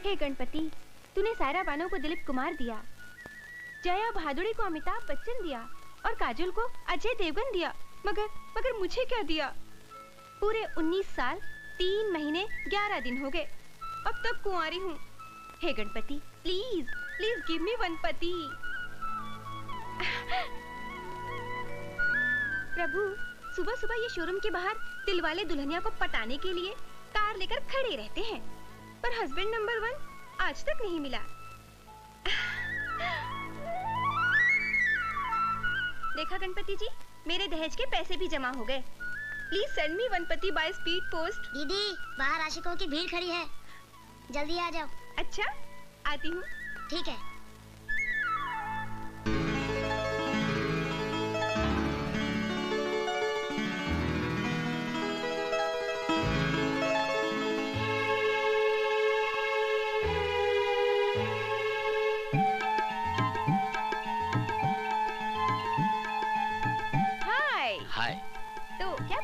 हे गणपति, तूने सायरा बानो को दिलीप कुमार दिया, जया भादुड़ी को अमिताभ बच्चन दिया और काजोल को अजय देवगन दिया, मगर मुझे क्या दिया? पूरे 19 साल 3 महीने 11 दिन हो गए, अब तक कुंवारी हूँ। हे Ganpati, please please give me one पति। प्रभु, सुबह सुबह ये शोरूम के बाहर दिलवाले दुल्हनिया को पटाने के लिए कार लेकर खड़े रहते हैं, पर हस्बैंड नंबर 1 आज तक नहीं मिला। देखा गणपति जी, मेरे दहेज के पैसे भी जमा हो गए। प्लीज सेंड मी वन पति बाय स्पीड पोस्ट। दीदी, बाहर आशिकों की भीड़ खड़ी है, जल्दी आ जाओ। अच्छा, आती हूँ। ठीक है।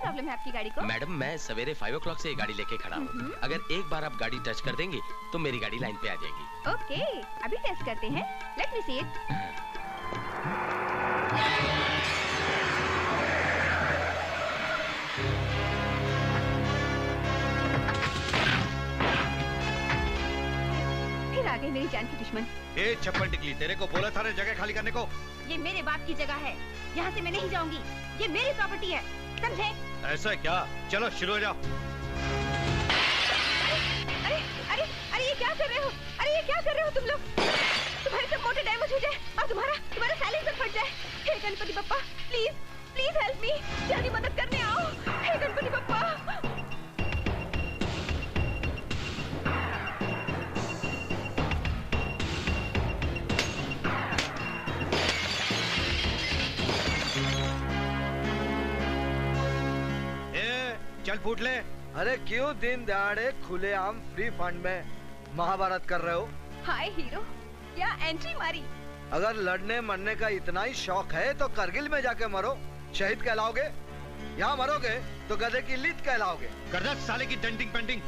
प्रॉब्लम है आपकी गाड़ी को? मैडम, मैं सवेरे 5 o'clock से ये गाड़ी लेके खड़ा हूँ। अगर एक बार आप गाड़ी टच कर देंगी तो मेरी गाड़ी लाइन पे आ जाएगी। ओके, अभी टेस्ट करते हैं। Let me see it. फिर आ गए मेरी जान की दुश्मन। ए चप्पल टिकली, तेरे को बोला था ना जगह खाली करने को। ये मेरे बाप की जगह है, यहाँ से मैं नहीं जाऊंगी। ये मेरी प्रॉपर्टी है, समझे? ऐसा क्या? चलो शुरू हो जाओ। अरे अरे अरे ये क्या कर रहे हो? अरे ये क्या कर रहे हो तुम लोग? तुम्हारे सब मोटर डैमेज हो जाए और तुम्हारा साइलेंसर फट जाए। हे Ganpati Bappa, please please help me, जल्दी मदद करने आओ। हे गणपति बप्पा। चल फूट ले। अरे क्यों दिन दहाड़े खुलेआम फ्री फंड में महाभारत कर रहे हो? हाय हीरो, क्या एंट्री मारी। अगर लड़ने मरने का इतना ही शौक है तो करगिल में जाके मरो, शहीद कहलाओगे। यहाँ मरोगे तो गधे की लीद कहलाओगे। कर दे साले की डेंटिंग पेंटिंग।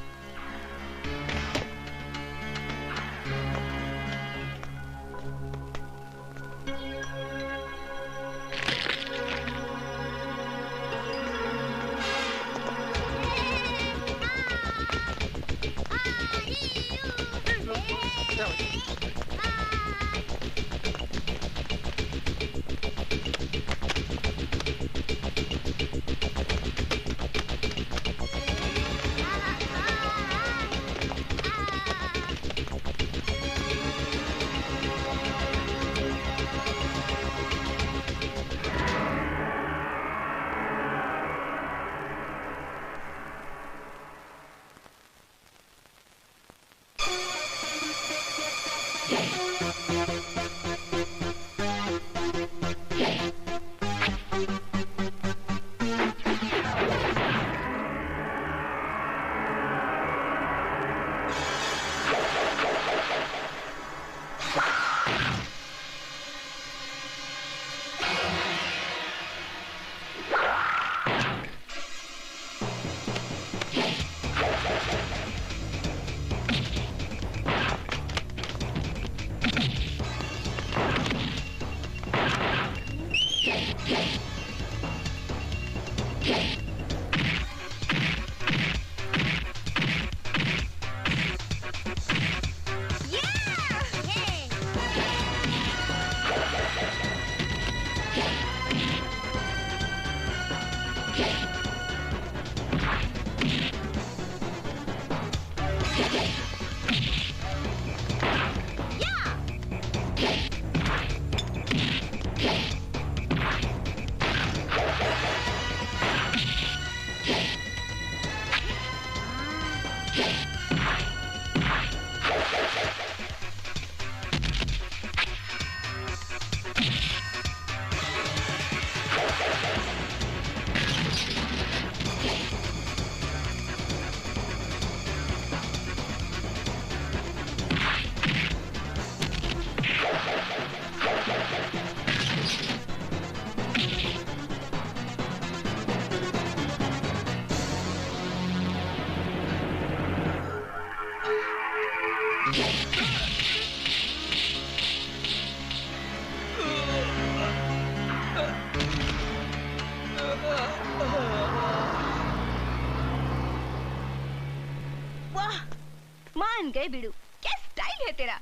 गए बीड़ू, क्या स्टाइल है तेरा।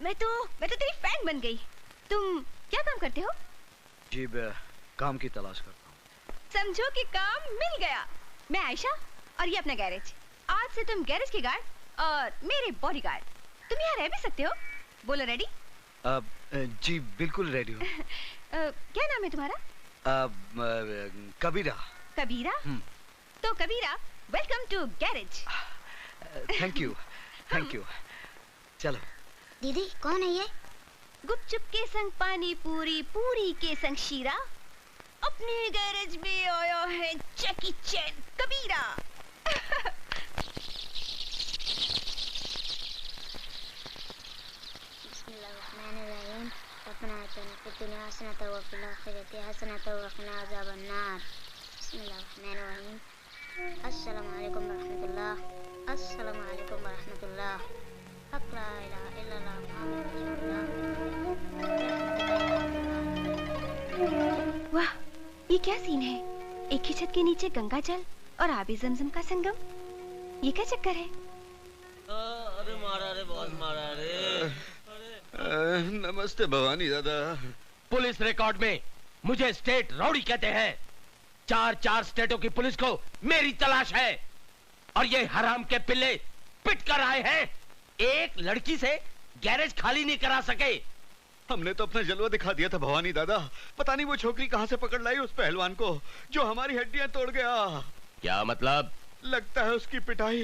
मैं तो तेरी फैन बन गई। तुम क्या काम करते हो? जी मैं काम की तलाश करता हूँ। समझो कि काम मिल गया। मैं आयशा और ये अपना गैरेज। आज से तुम गैरेज के गार्ड और मेरे बॉडीगार्ड। तुम यहाँ रह भी सकते हो। बोलो रेडी? जी बिल्कुल रेडी हूँ। क्या नाम है तुम्हारा? कबीरा। कबीरा? तो Kabira, welcome to garage. Thank you, thank you. चलो। दीदी कौन है ये? गुपचुप के संग पानी पूरी, पूरी के संग शीरा, अपने गैरेज में आया है जैकी चैन कबीरा। बिस्मिल्लाहिर्रहमानिर्रहीम। रब्बना आतिना फिद दुनिया हसनतन व फिल आखिरति हसनतन व किना अज़ाबन नार। बिस्मिल्लाहिर्रहमानिर्रहीम। अस्सलामु अलैकुम व रहमतुल्लाह। अस्सलामु अलैकुम व रहमतुल्लाह। हक ला इलाहा इल्लल्लाह मुहम्मदुर रसूलुल्लाह। वाह, ये क्या सीन है? एक ही छत के नीचे गंगा जल और आबे जमजम का संगम। ये क्या चक्कर है? अरे मारा रे, बहुत मारा रे। नमस्ते भवानी दादा। पुलिस रिकॉर्ड में मुझे स्टेट रौडी कहते हैं। 4 स्टेटों की पुलिस को मेरी तलाश है और ये हराम के पिल्ले पिट कर आए हैं। एक लड़की से गैरेज खाली नहीं करा सके। हमने तो अपना जलवा दिखा दिया था भवानी दादा। पता नहीं वो छोकरी कहाँ से पकड़ लाई उस पहलवान को जो हमारी हड्डियां तोड़ गया। क्या मतलब? लगता है उसकी पिटाई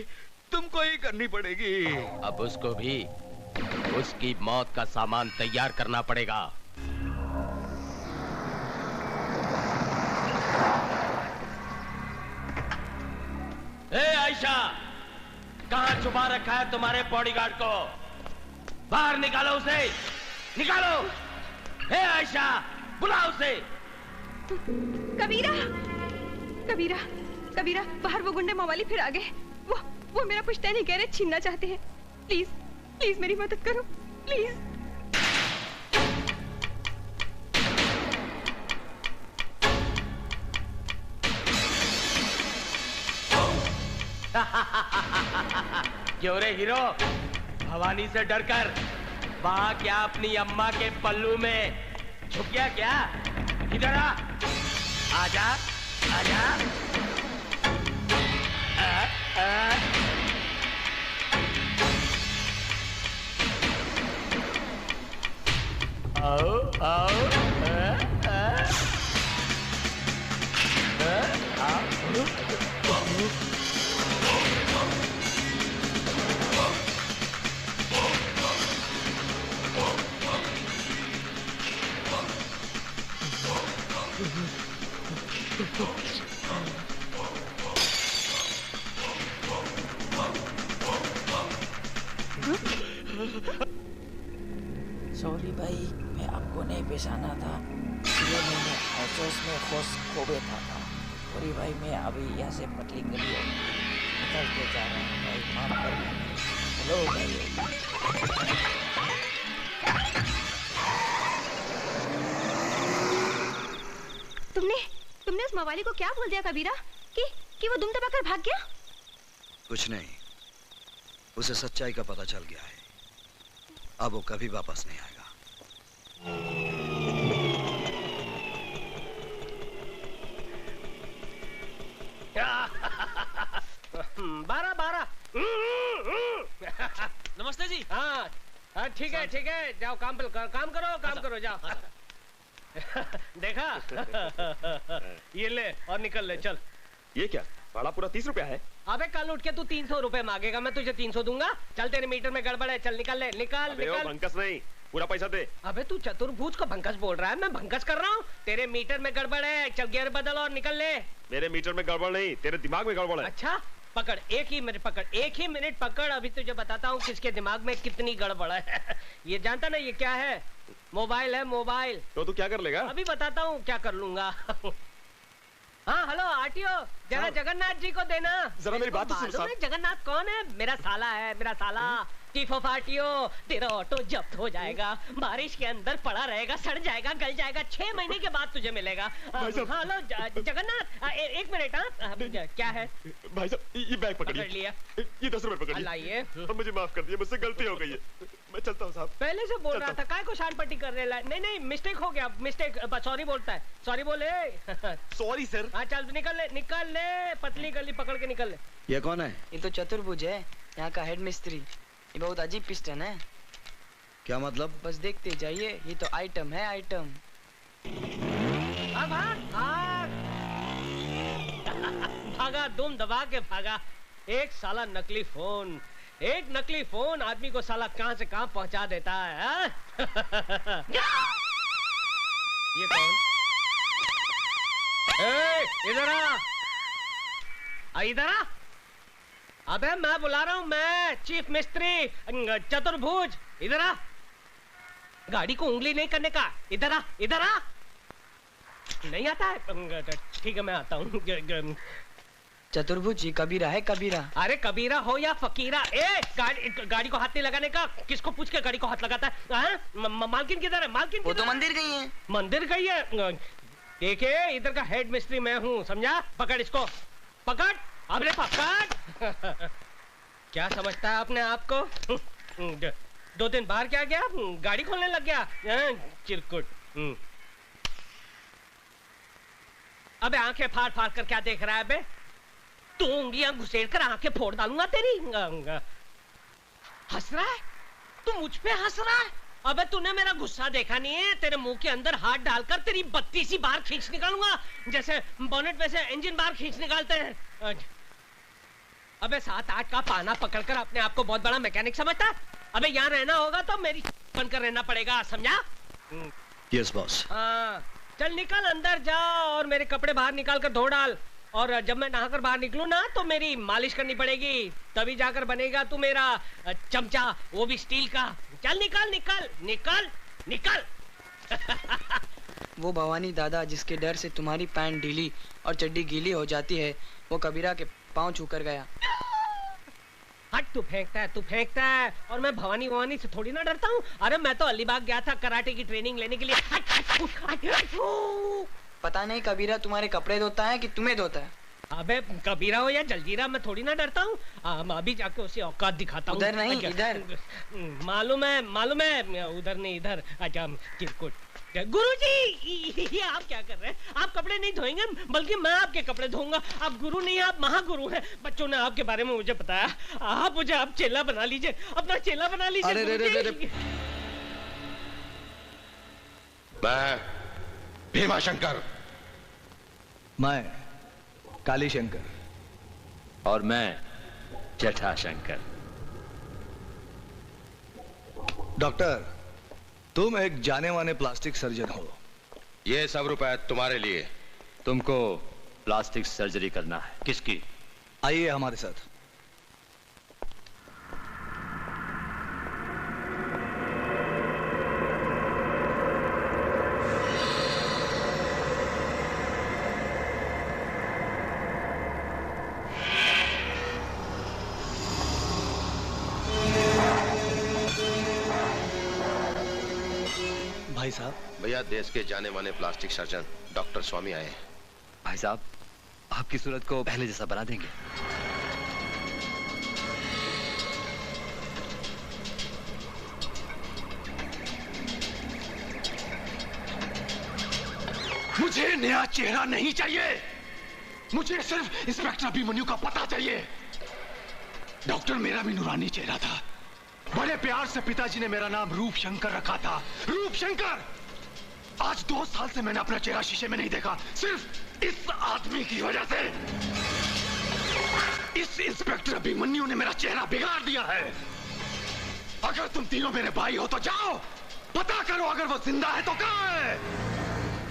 तुमको ही करनी पड़ेगी। अब उसको भी उसकी मौत का सामान तैयार करना पड़ेगा। ए आयशा, कहाँ छुपा रखा है तुम्हारे बॉडीगार्ड को? बाहर निकालो उसे, निकालो। ए आयशा, बुलाओ उसे। कबीरा, कबीरा, कबीरा, बाहर वो गुंडे मवाली फिर आ गए। वो मेरा पुश्तैनी गैरेज छीनना चाहते हैं। प्लीज, प्लीज मेरी मदद करो, प्लीज। क्यों रे हीरो, भवानी से डरकर वहां क्या अपनी अम्मा के पल्लू में छुप गया क्या? इधर आ, आजा, आजा। आओ, आओ, सॉरी भाई, मैं आपको नहीं पहचाना था, इसलिए मैंने अफसोस में होश खो बैठा था। सॉरी भाई, मैं अभी यहाँ से पतली गलियों निकल के जा रहा हूँ भाई, माफ करना। हेलो भाई। तुमने उस मवाली को क्या बोल दिया कबीरा कि वो दुम दबाकर भाग गया? कुछ नहीं, उसे सच्चाई का पता चल गया है। अब वो कभी वापस नहीं आएगा। बारह। नमस्ते जी। हाँ ठीक है, जाओ काम करो जाओ। देखा? ये ले और निकल ले, चल। ये क्या, भाड़ा पूरा 30 रुपया है? अबे कल उठ के तू 300 रुपए मांगेगा, मैं तुझे 300 दूंगा। चल, तेरे मीटर में गड़बड़ है, चल निकल ले, निकल। भंकस नहीं, पूरा पैसा दे। अबे तू चतुर्भुज को भंकस बोल रहा है? मैं भंकस कर रहा हूँ? तेरे मीटर में गड़बड़ है, चल गियर बदल और निकल ले। मेरे मीटर में गड़बड़ नहीं, तेरे दिमाग में गड़बड़ है। अच्छा, पकड़, एक ही मिनट पकड़, अभी तुझे बताता हूँ किसके दिमाग में कितनी गड़बड़ है। ये जानता ना ये क्या है? मोबाइल है, मोबाइल। तो तू क्या कर लेगा? अभी बताता हूँ क्या कर लूंगा। हाँ हेलो आरटीओ, जरा जगन्नाथ जी को देना। जरा मेरी बात तो सुन साहब। जगन्नाथ कौन है? मेरा साला है, मेरा साला। चीफ ऑफ आरटीओ, तेरा ऑटो जब्त हो जाएगा, बारिश के अंदर पड़ा रहेगा, सड़ जाएगा, गल जाएगा, 6 महीने के बाद तुझे मिलेगा। हेलो जगन्नाथ, एक मिनट। हाँ क्या है भाई साहब, ये बैग पकड़िए। लिया, ये 10 रुपए पकड़िए। लाइए। मुझे माफ कर दिया, मुझसे गलती हो गई है। मैं चलता हूँ साहब। पहले से बोल रहा था, काय को शान पट्टी कर रहे ला? नहीं मिस्टेक हो गया, मिस्टेक। सॉरी बोलता है, सॉरी बोले। Sorry sir. हाँ चल निकल ले, पतली गली पकड़ के निकल ले। ये कौन है? ये तो चतुर्भुज है, यहाँ का हेड मिस्त्री। ये बहुत अजीब पिस्टन है। क्या मतलब? बस देखते जाइए, ये तो आइटम है, आइटम। भागा, दुम दबा के भागा। एक साला नकली फोन, एक नकली फोन आदमी को साला कहां से कहां पहुंचा देता है। ये कौन? इधर आ, इधर आ। अबे मैं बुला रहा हूं, मैं चीफ मिस्त्री चतुर्भुज। इधर आ, गाड़ी को उंगली नहीं करने का। इधर आ, इधर आ। नहीं आता है? ठीक है मैं आता हूँ। चतुर्भुज, ये कबीरा है, कबीरा। अरे कबीरा हो या फकीरा, गाड़ी को हाथ नहीं लगाने का। किसको पूछ के गाड़ी को हाथ लगाता है? मालकिन किधर है? मालकिन वो तो मंदिर गई है। मंदिर गई है? देखिए इधर का हेड मिस्त्री मैं हूँ, समझा? पकड़ इसको, पकड़, अबे पकड़। क्या समझता है अपने आप को? 2 दिन बाहर क्या गया, गाड़ी खोलने लग गया चिरकुट। अबे आंखें फाड़ फाड़ कर क्या देख रहा है बे? तू उंगलियां घुसेड़ कर आंखें फोड़ डालूंगा तेरी। हंस रहा है तू, मुझ पे हंस रहा है? अबे तूने मेरा गुस्सा देखा नहीं है? तेरे मुंह के अंदर हाथ डालकर तेरी 32 बार खींच निकालूंगा, जैसे बोनेट में से इंजन बार खींच निकालते हैं। अबे 7-8 का पाना पकड़कर अपने आप को बहुत बड़ा मैकेनिक समझता है? अबे यहाँ रहना होगा तो मेरी बनकर रहना पड़ेगा, समझा? Yes boss. हाँ चल निकल, अंदर जा और मेरे कपड़े बाहर निकाल कर धो डाल। और जब मैं नहाकर बाहर निकलूं ना तो मेरी मालिश करनी पड़ेगी, तभी जाकर बनेगा तू मेरा चमचा, वो भी स्टील का। चल निकल निकल निकल निकल। वो भवानी दादा जिसके डर से तुम्हारी पैंट ढीली और चड्डी गीली हो जाती है, वो कबीरा के पांव छूकर गया। हट, तू फेंकता है और मैं भवानी से थोड़ी ना डरता हूँ। अरे मैं तो अलीबाग गया था कराटे की ट्रेनिंग लेने के लिए। पता नहीं कबीरा तुम्हारे कपड़े धोता है कि तुम्हें धोता है। अबे कबीरा हो या जलजीरा, मैं थोड़ी ना डरता हूँ। अभी जाके उसे औकात दिखाता हूँ। उधर नहीं, इधर। मालूम है, उधर नहीं इधर। अच्छा चिरकुट। गुरुजी, ये आप क्या कर रहे हैं? आप कपड़े नहीं धोएंगे, बल्कि मैं आपके कपड़े धोऊंगा। आप गुरु नहीं, आप महागुरु हैं। बच्चों ने आपके बारे में मुझे बताया। आप मुझे आप चेला बना लीजिए, अपना चेला बना लीजिए। अरे मैं भीमा शंकर। मैं काली शंकर। और मैं जटा शंकर। डॉक्टर, तुम एक जाने माने प्लास्टिक सर्जन हो। ये सब रुपए तुम्हारे लिए। तुमको प्लास्टिक सर्जरी करना है। किसकी? आइए हमारे साथ। भाई साहब। भैया, देश के जाने माने प्लास्टिक सर्जन डॉक्टर स्वामी आए हैं। भाई साहब, आपकी सूरत को पहले जैसा बना देंगे। मुझे नया चेहरा नहीं चाहिए, मुझे सिर्फ इंस्पेक्टर अभिमन्यु का पता चाहिए। डॉक्टर मेरा भी नूरानी चेहरा था। बड़े प्यार से पिताजी ने मेरा नाम रूप शंकर रखा था। रूप शंकर। आज 2 साल से मैंने अपना चेहरा शीशे में नहीं देखा, सिर्फ इस आदमी की वजह से। इस इंस्पेक्टर अभिमन्यु ने मेरा चेहरा बिगाड़ दिया है। अगर तुम तीनों मेरे भाई हो तो जाओ, पता करो अगर वो जिंदा है तो कहां है।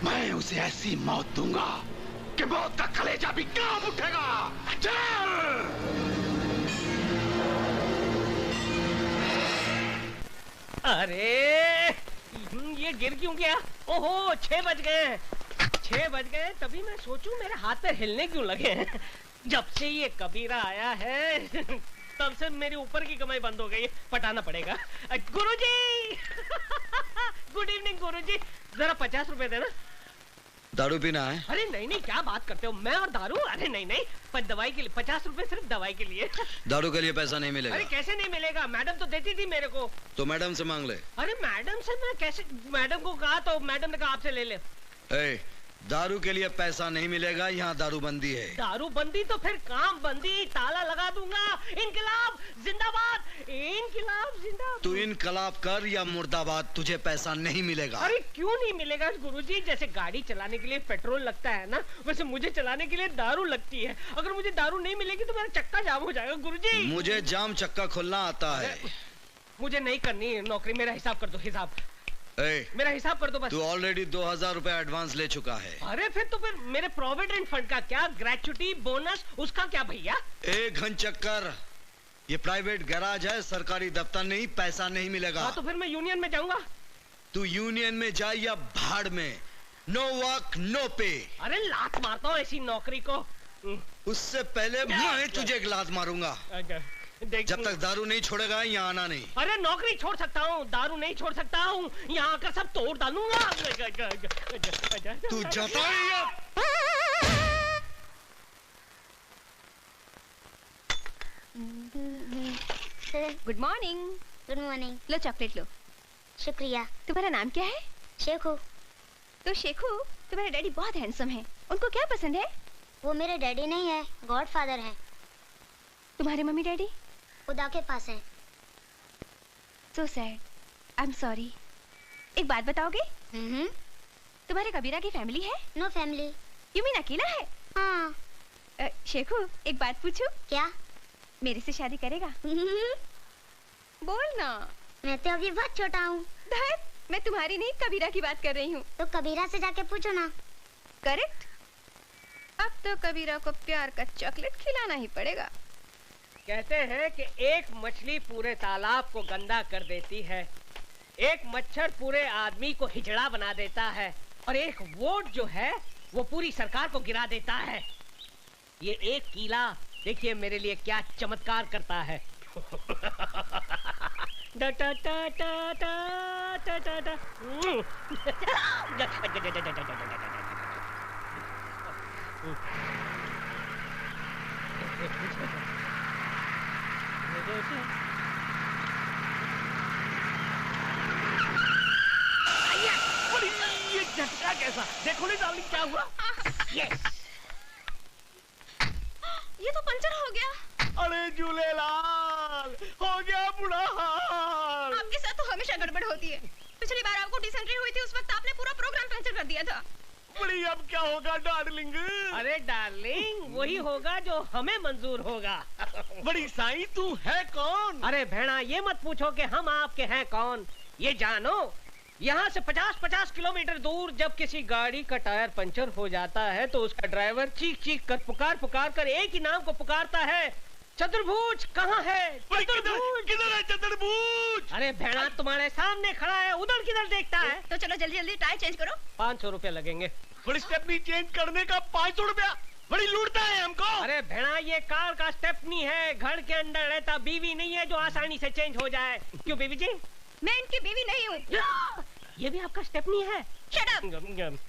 मैं उसे ऐसी मौत दूंगा कि मौत का कलेजा भी कांप उठेगा। चल! अरे ये गिर क्यों गया? ओहो 6 बज गए। 6 बज गए, तभी मैं सोचूं मेरे हाथ पैर हिलने क्यों लगे हैं। जब से ये कबीरा आया है तब से मेरी ऊपर की कमाई बंद हो गई है, पटाना पड़ेगा। गुरुजी गुड इवनिंग गुरुजी, जरा 50 रुपए देना। दारू पीना है? अरे नहीं नहीं, क्या बात करते हो, मैं और दारू? अरे नहीं नहीं, पर दवाई के लिए 50 रुपए, सिर्फ दवाई के लिए। दारू के लिए पैसा नहीं मिलेगा। अरे कैसे नहीं मिलेगा, मैडम तो देती थी मेरे को। तो मैडम से मांग ले। अरे मैडम से मैं कैसे, मैडम को कहा तो मैडम ने कहा आपसे ले ले। दारू के लिए पैसा नहीं मिलेगा, यहाँ दारू बंदी है। दारू बंदी तो फिर काम बंदी, ताला लगा दूंगा। इनकलाब जिंदाबाद, इनकलाब जिंदाबाद। तू इनकलाब कर या मुर्दाबाद, तुझे पैसा नहीं मिलेगा। अरे क्यों नहीं मिलेगा गुरुजी? जैसे गाड़ी चलाने के लिए पेट्रोल लगता है ना, वैसे मुझे चलाने के लिए दारू लगती है। अगर मुझे दारू नहीं मिलेगी तो मेरा चक्का जाम हो जाएगा गुरुजी। मुझे जाम चक्का खोलना आता है। मुझे नहीं करनी नौकरी, मेरा हिसाब कर दो, हिसाब मेरा हिसाब कर दो बस। तू ऑलरेडी 2000 रुपए एडवांस ले चुका है। अरे फिर तो फिर मेरे प्रोविडेंट फंड का क्या, ग्रेचुटी बोनस उसका क्या भैया? एक घन चक्कर, ये प्राइवेट गैराज है, सरकारी दफ्तर नहीं, पैसा नहीं मिलेगा। हाँ तो फिर मैं यूनियन में जाऊंगा। तू यूनियन में जा या भाड़ में, नो वर्क नो पे। अरे लात मारता हूँ ऐसी नौकरी को। उससे पहले मैं तुझे एक लात मारूंगा। जब तक दारू नहीं छोड़ेगा यहाँ आना नहीं। अरे नौकरी छोड़ सकता हूँ, दारू नहीं छोड़ सकता हूँ, यहाँ आकर सब तोड़ डालूंगा। तू जाता है या? Good morning. Good morning. लो चॉकलेट लो। शुक्रिया। तुम्हारा नाम क्या है? शेखू। तो शेखू, तुम्हारे डैडी बहुत हैंडसम है, उनको क्या पसंद है? वो मेरे डैडी नहीं है, गॉडफादर है। तुम्हारे मम्मी डैडी? खुदा के पास है। So sad. I'm sorry. एक बात बताओगे? तुम्हारे कबीरा की फैमिली है? No family. You mean अकेला है? हाँ। शेखू, एक बात पूछूं? क्या? मेरे से शादी करेगा? बोल ना। मैं तो अभी बहुत छोटा हूँ। मैं तुम्हारी नहीं, कबीरा की बात कर रही हूँ। तो कबीरा से जाके पूछो ना। करेक्ट। अब तो कबीरा को प्यार का चॉकलेट खिलाना ही पड़ेगा। कहते हैं कि एक मछली पूरे तालाब को गंदा कर देती है, एक मच्छर पूरे आदमी को हिजड़ा बना देता है, और एक वोट जो है वो पूरी सरकार को गिरा देता है। ये एक कीला देखिए मेरे लिए क्या चमत्कार करता है। डा टा टा टा टा टा टा टा। ये झटका कैसा? देखो नहीं डार्लिंग क्या हुआ? यस। ये तो पंचर हो गया। अरे झूलेलाल, हो गया बुरा हाल। आपके साथ तो हमेशा गड़बड़ होती है। पिछली बार आपको डिसेंट्री हुई थी, उस वक्त आपने पूरा प्रोग्राम कैंसिल कर दिया था। बड़ी अब क्या होगा डार्लिंग? अरे डार्लिंग वही होगा जो हमें मंजूर होगा। बड़ी साईं तू है कौन? अरे भेड़ा ये मत पूछो कि हम आपके हैं कौन, ये जानो यहाँ से 50-50 किलोमीटर दूर जब किसी गाड़ी का टायर पंचर हो जाता है तो उसका ड्राइवर चीख चीख कर पुकार कर एक ही नाम को पुकारता है, चतुर्भुज कहाँ है? किधर है चतुर्भुज? अरे भेड़ा तुम्हारे सामने खड़ा है, उधर किधर देखता है? तो चलो जल्दी जल्दी टायर चेंज करो। 500 रुपए लगेंगे। बड़ी स्टेपनी चेंज करने का 500 रुपया? बड़ी लूटता है हमको। अरे भेड़ा ये कार का स्टेपनी है, घर के अंदर रहता बीवी नहीं है जो आसानी से चेंज हो जाए। क्यों बीवी जी? मैं इनकी बीवी नहीं हूँ। ये भी आपका स्टेपनी है? Shut up!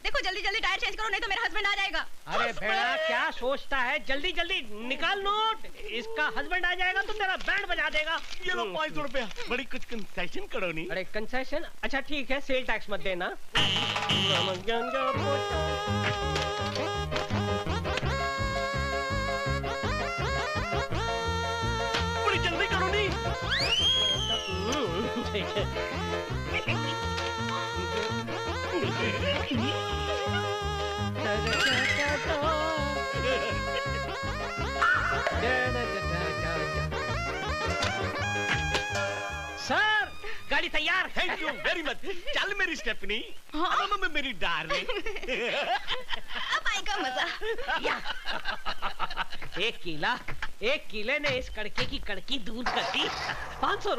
देखो जल्दी जल्दी टायर चेंज करो नहीं तो मेरा हस्बैंड आ जाएगा। अरे भेड़ा क्या सोचता है, जल्दी जल्दी निकाल नोट, इसका हस्बैंड आ जाएगा तो तेरा बैंड बजा देगा। ये लो 500 रुपया। बड़ी कुछ कंसेशन करो नहीं? अरे कंसेशन? अच्छा ठीक है, सेल टैक्स मत देना। बड़ी जल्दी करो नहीं? सर गाड़ी तैयार। Thank you very much. चल मेरी स्टेफनी। हाँ? मेरी डार्लिंग। अब आएगा मजा। एक किले ने इस कड़के की कड़की दूर कर दी। 500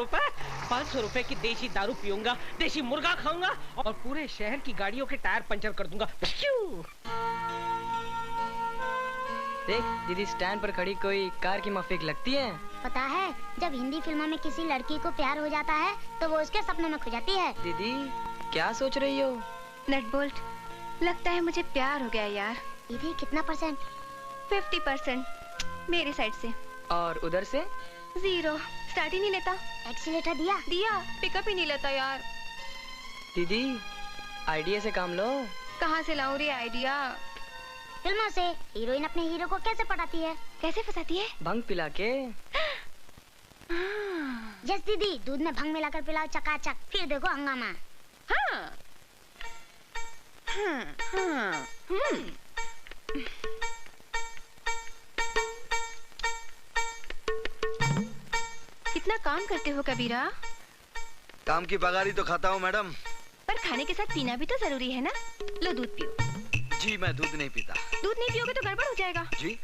रुपए की देसी दारू पीऊंगा, देसी मुर्गा खाऊंगा और पूरे शहर की गाड़ियों के टायर पंचर कर दूंगा। देख दीदी स्टैंड पर खड़ी कोई कार की माफिक लगती है। पता है, जब हिंदी फिल्मों में किसी लड़की को प्यार हो जाता है तो वो उसके सपनों में खो जाती है। दीदी क्या सोच रही हो? नट बोल्ट, लगता है मुझे प्यार हो गया यार। दीदी कितना %? 50% मेरी साइड से। और उधर से? 0। स्टार्ट ही नहीं लेता। एक्सीलेटर दिया? दिया, पिकअप ही नहीं लेता यार। दीदी आइडिया से काम लो। कहाँ से लाऊं रे आइडिया? फिल्मों से। हीरोइन अपने हीरो को कैसे पटाती है? कैसे फंसाती है? भंग पिला के। यस दीदी, दूध में भंग मिलाकर पिलाओ चकाचक, फिर देखो हंगामा। हाँ। कितना काम करते हो कबीरा? काम की पगारी तो खाता हूँ मैडम। पर खाने के साथ पीना भी तो जरूरी है ना। लो दूध पियो। जी मैं दूध नहीं पीता। दूध नहीं पियोगे तो गड़बड़ हो जाएगा। जी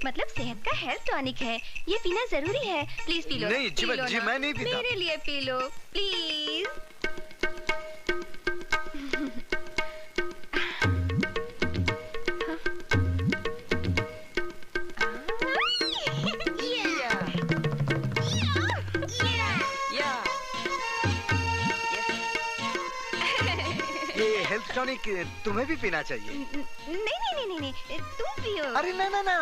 मतलब सेहत का हेल्थ टॉनिक है, ये पीना जरूरी है। Please P low. नहीं जी, जी मैं नहीं पीता। मेरे लिए P low please. Health tonic तुम्हें भी पीना चाहिए। नहीं, तुम पियो। अरे ना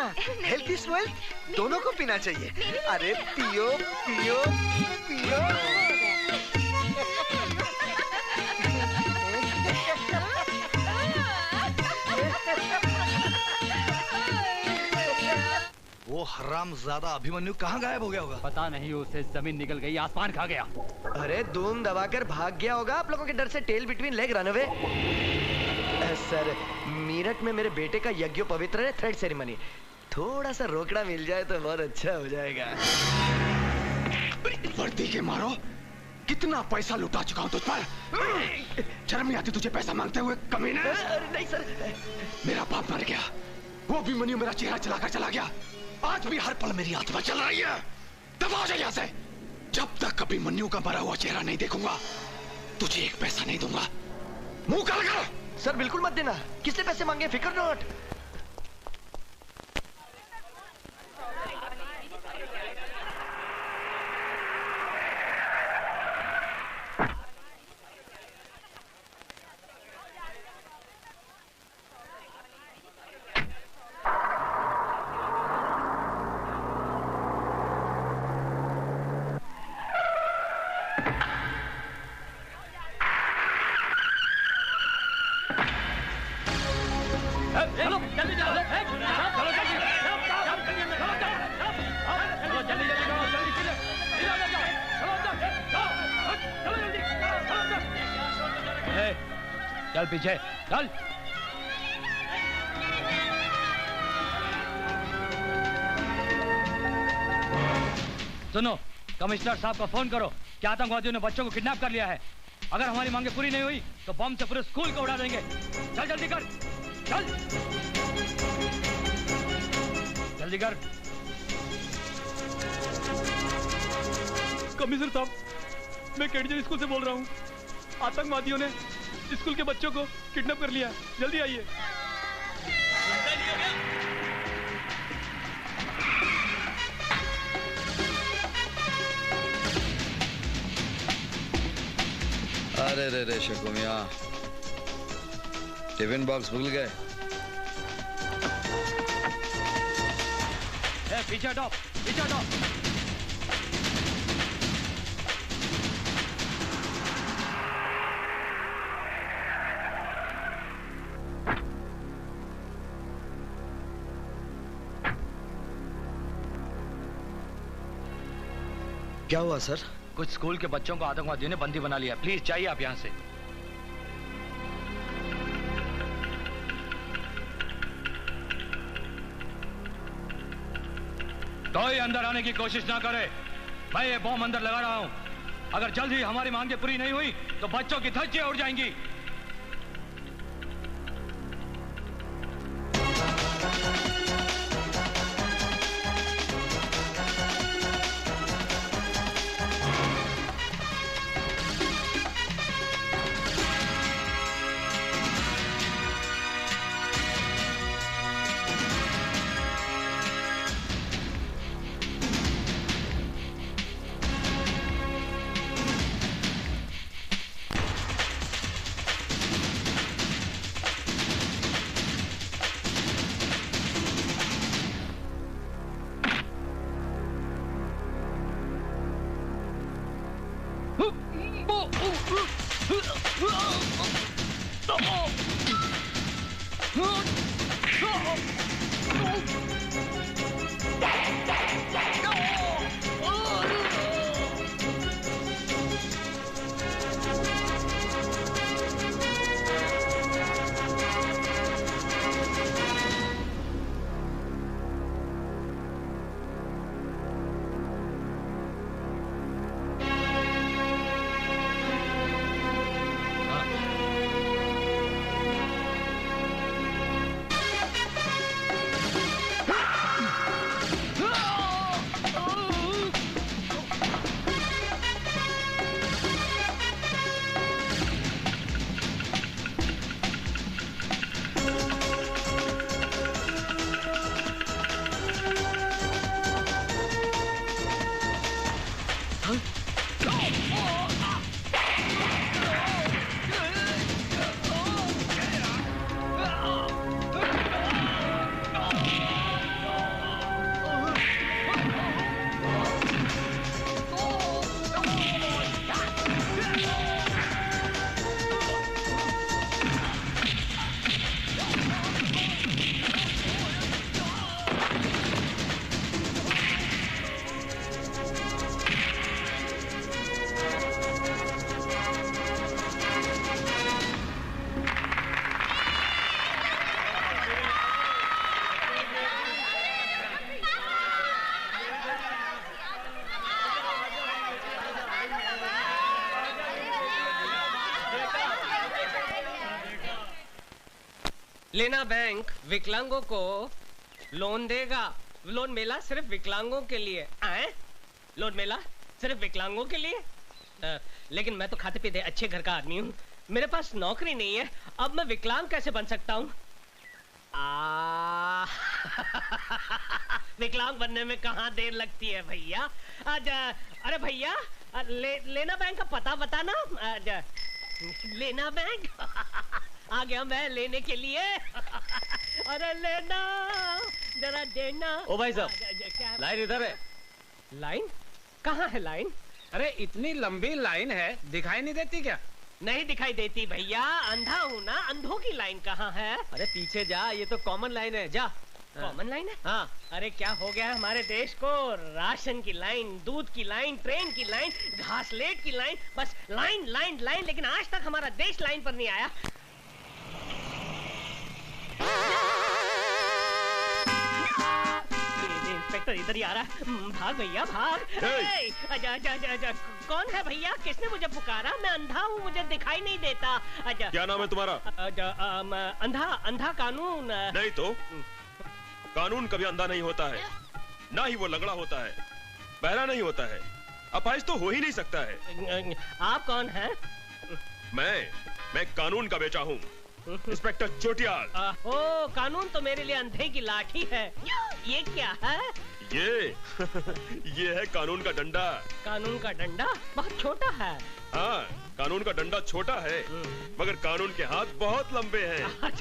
हेल्थ इज वेल्थ, दोनों को पीना चाहिए। अरे पियो पियो पियो। वो हरामजादा अभिमन्यु कहाँ गायब हो गया होगा? पता नहीं, उसे जमीन निकल गई, आसमान खा गया। अरे धूम दबाकर भाग गया होगा आप लोगों के डर से। Tail between leg run away. Sir Meerut में मेरे बेटे का यज्ञोपवित्र है, थ्रेड सेरेमनी। थोड़ा सा रोकड़ा मिल जाए तो बहुत अच्छा हो जाएगा। वर्दी के मारो, कितना पैसा लुटा चुका हूँ तुझ पर। शर्म नहीं आती तुझे पैसा मांगते हुए कमीने? नहीं सर, मेरा बाप मर गया, वो अभिमन्यु मेरा चेहरा चलाकर चला गया। आज भी हर पल मेरी आत्मा चल रही है। दफा हो जाए यहाँ से। जब तक अभिमन्यु का मरा हुआ चेहरा नहीं देखूंगा तुझे एक पैसा नहीं दूंगा। मुंह काला कर। सर बिल्कुल मत देना। किसने पैसे मांगे? फिक्र नॉट। चल पीछे चल। सुनो, कमिश्नर साहब को फोन करो कि आतंकवादियों ने बच्चों को किडनैप कर लिया है। अगर हमारी मांगे पूरी नहीं हुई तो बम से पूरे स्कूल को उड़ा देंगे। चल जल्दी कर, चल जल्दी कर। कमिश्नर साहब, मैं केडीजे स्कूल से बोल रहा हूँ। आतंकवादियों ने स्कूल के बच्चों को किडनैप कर लिया, जल्दी आइए। अरे रे रे शकुमिया, टिफिन बॉक्स भूल गए। पीछे हटो, पीछे हटो। क्या हुआ सर? कुछ स्कूल के बच्चों को आतंकवादियों ने बंदी बना लिया। प्लीज चाहिए आप यहाँ से। कोई अंदर आने की कोशिश ना करे। मैं ये बॉम्ब अंदर लगा रहा हूँ। अगर जल्द ही हमारी मांगे पूरी नहीं हुई तो बच्चों की धज्जियां उड़ जाएंगी। लेना बैंक विकलांगों को लोन देगा। लोन मेला सिर्फ विकलांगों के लिए। आए? लोन मेला सिर्फ विकलांगों के लिए? लेकिन मैं तो खाते पीते अच्छे घर का आदमी हूँ, मेरे पास नौकरी नहीं है, अब मैं विकलांग कैसे बन सकता हूँ? विकलांग बनने में कहाँ देर लगती है भैया। अरे भैया, लेना बैंक का पता बताना। लेना बैंक आ गया मैं लेने के लिए। अरे लेना, जरा देना। ओ भाई साहब, लाइन इधर है। लाइन? कहाँ है लाइन? अरे इतनी लंबी लाइन है, दिखाई नहीं देती क्या? नहीं दिखाई देती भैया, अंधा हूँ ना। अंधों की लाइन कहाँ है? अरे पीछे जा, ये तो कॉमन लाइन है, जा। कॉमन लाइन है? हाँ। अरे क्या हो गया है हमारे देश को? राशन की लाइन, दूध की लाइन, ट्रेन की लाइन, घासलेट की लाइन, बस लाइन लाइन लाइन। लेकिन आज तक हमारा देश लाइन पर नहीं आया। इंस्पेक्टर इधर ही आ रहा है। भाग भैया भाग। कौन है भैया? किसने मुझे पुकारा? मैं अंधा हूँ, मुझे दिखाई नहीं देता। क्या नाम है तुम्हारा? अंधा। अंधा कानून नहीं तो कानून कभी अंधा नहीं होता है, ना ही वो लंगड़ा होता है, बहरा नहीं होता है, अपाहिज तो हो ही नहीं सकता है। आप कौन हैं? मैं कानून का बेटा हूँ, इंस्पेक्टर चोटियाल। ओ, कानून तो मेरे लिए अंधे की लाठी है। ये क्या है? ये है कानून का डंडा। कानून का डंडा बहुत छोटा है। हाँ, कानून का डंडा छोटा है, मगर कानून के हाथ बहुत लंबे हैं।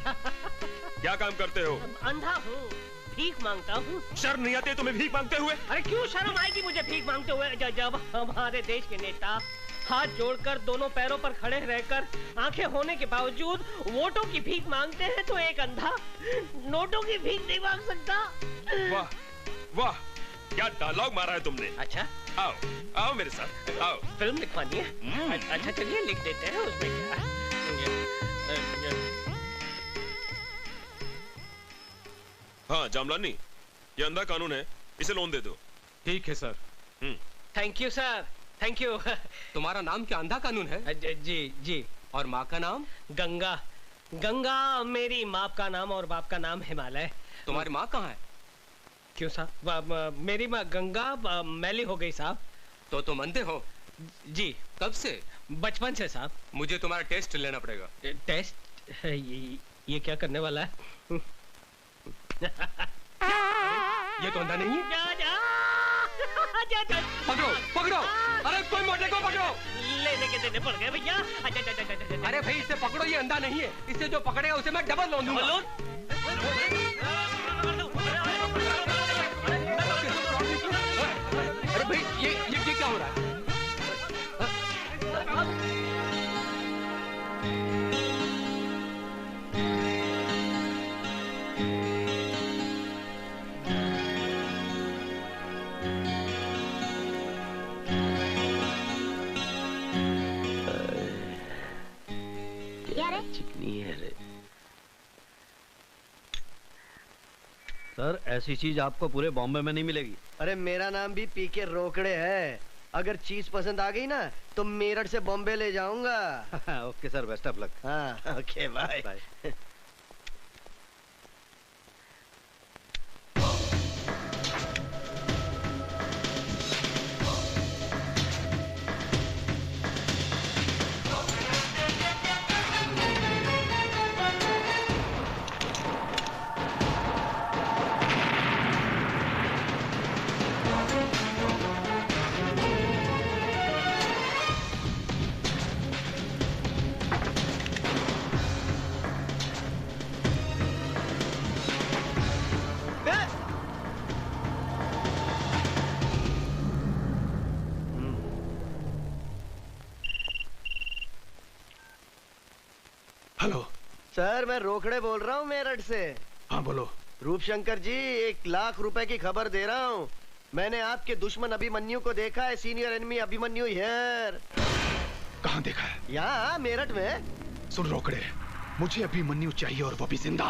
क्या काम करते हो? अंधा हूँ, भीख मांगता हूँ। शर्म नहीं आती तुम्हें भीख मांगते हुए? अरे क्यों शर्म आएगी मुझे भीख मांगते हुए? जब हमारे देश के नेता हाथ जोड़कर दोनों पैरों पर खड़े रहकर आंखें होने के बावजूद वोटों की भीख मांगते हैं, तो एक अंधा नोटों की भीख नहीं मांग सकता। वाह वाह, क्या डायलॉग मारा है तुमने। अच्छा, आओ आओ मेरे साथ आओ। फिल्म लिखवानी है? अच्छा चलिए लिख देते हैं, उसमें क्या। हाँ जामलानी, ये अंधा कानून है, इसे लोन दे दो। ठीक है sir. Thank you sir, thank you. तुम्हारा नाम क्या अंधा कानून है? जी जी। और माँ का नाम? गंगा। गंगा मेरी माँ का नाम और बाप का नाम हिमालय। तुम्हारी माँ कहाँ है? क्यों साहब? मेरी माँ गंगा मैली हो गई साहब। तो तुम अंधे हो? जी। कब से? बचपन से साहब। मुझे तुम्हारा टेस्ट लेना पड़ेगा। टेस्ट? ये क्या करने वाला है? ये तो अंधा नहीं है। पकड़ो पकड़ो, अरे कोई मोटे को पकड़ो। लेने के देने पड़ गए भैया। अरे भाई इसे पकड़ो, ये अंधा नहीं है, इसे जो पकड़ेगा उसे मैं डबल लोन दूंगा। अरे भाई ये क्या हो रहा है? चिकनी है रे। सर ऐसी चीज आपको पूरे बॉम्बे में नहीं मिलेगी। अरे मेरा नाम भी पीके रोकड़े है, अगर चीज पसंद आ गई ना तो मेरठ से बॉम्बे ले जाऊंगा। Okay sir, best of luck. हाँ okay bye bye. Hello sir, मैं रोकड़े बोल रहा हूँ मेरठ से। हाँ बोलो। रूपशंकर जी, 1 लाख रुपए की खबर दे रहा हूँ। मैंने आपके दुश्मन अभिमन्यु को देखा है। Senior enemy Abhimanyu here. कहाँ देखा है? यहाँ मेरठ में। सुन रोकड़े, मुझे अभिमन्यु चाहिए और वो भी जिंदा।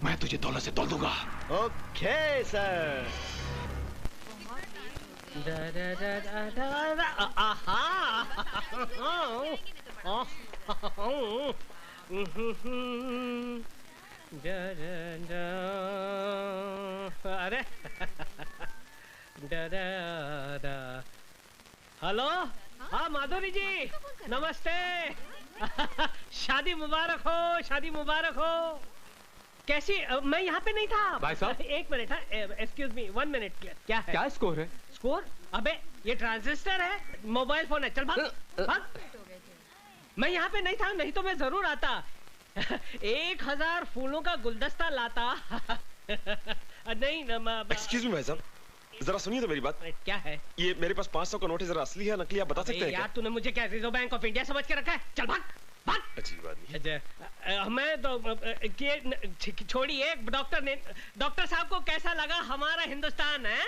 मैं तुझे दौलत से तोल दूंगा। Okay sir. अरे हेलो, हाँ माधुरी जी, नमस्ते। शादी मुबारक हो, शादी मुबारक हो। कैसी? मैं यहाँ पे नहीं था भाई साहब। एक मिनट, एक्सक्यूज मी, 1 मिनट। क्या है? क्या स्कोर है? स्कोर? अबे ये ट्रांजिस्टर है, मोबाइल फोन है। चल भाग भाग। मैं यहाँ पे नहीं था, नहीं तो मैं जरूर आता। 1000 फूलों का गुलदस्ता लाता। नहीं एक्सक्यूज मी भाई साहब, जरा सुनिए तो मेरी बात। क्या है? ये मेरे पास 500 का नोट है, जरा असली है नकली आप बता सकते हैं यार तूने मुझे क्या रिजर्व बैंक ऑफ इंडिया समझ के रखा है? चल भाग भाग। अजीब आदमी। मैं तो छोड़िए, डॉक्टर साहब को कैसा लगा हमारा हिंदुस्तान है?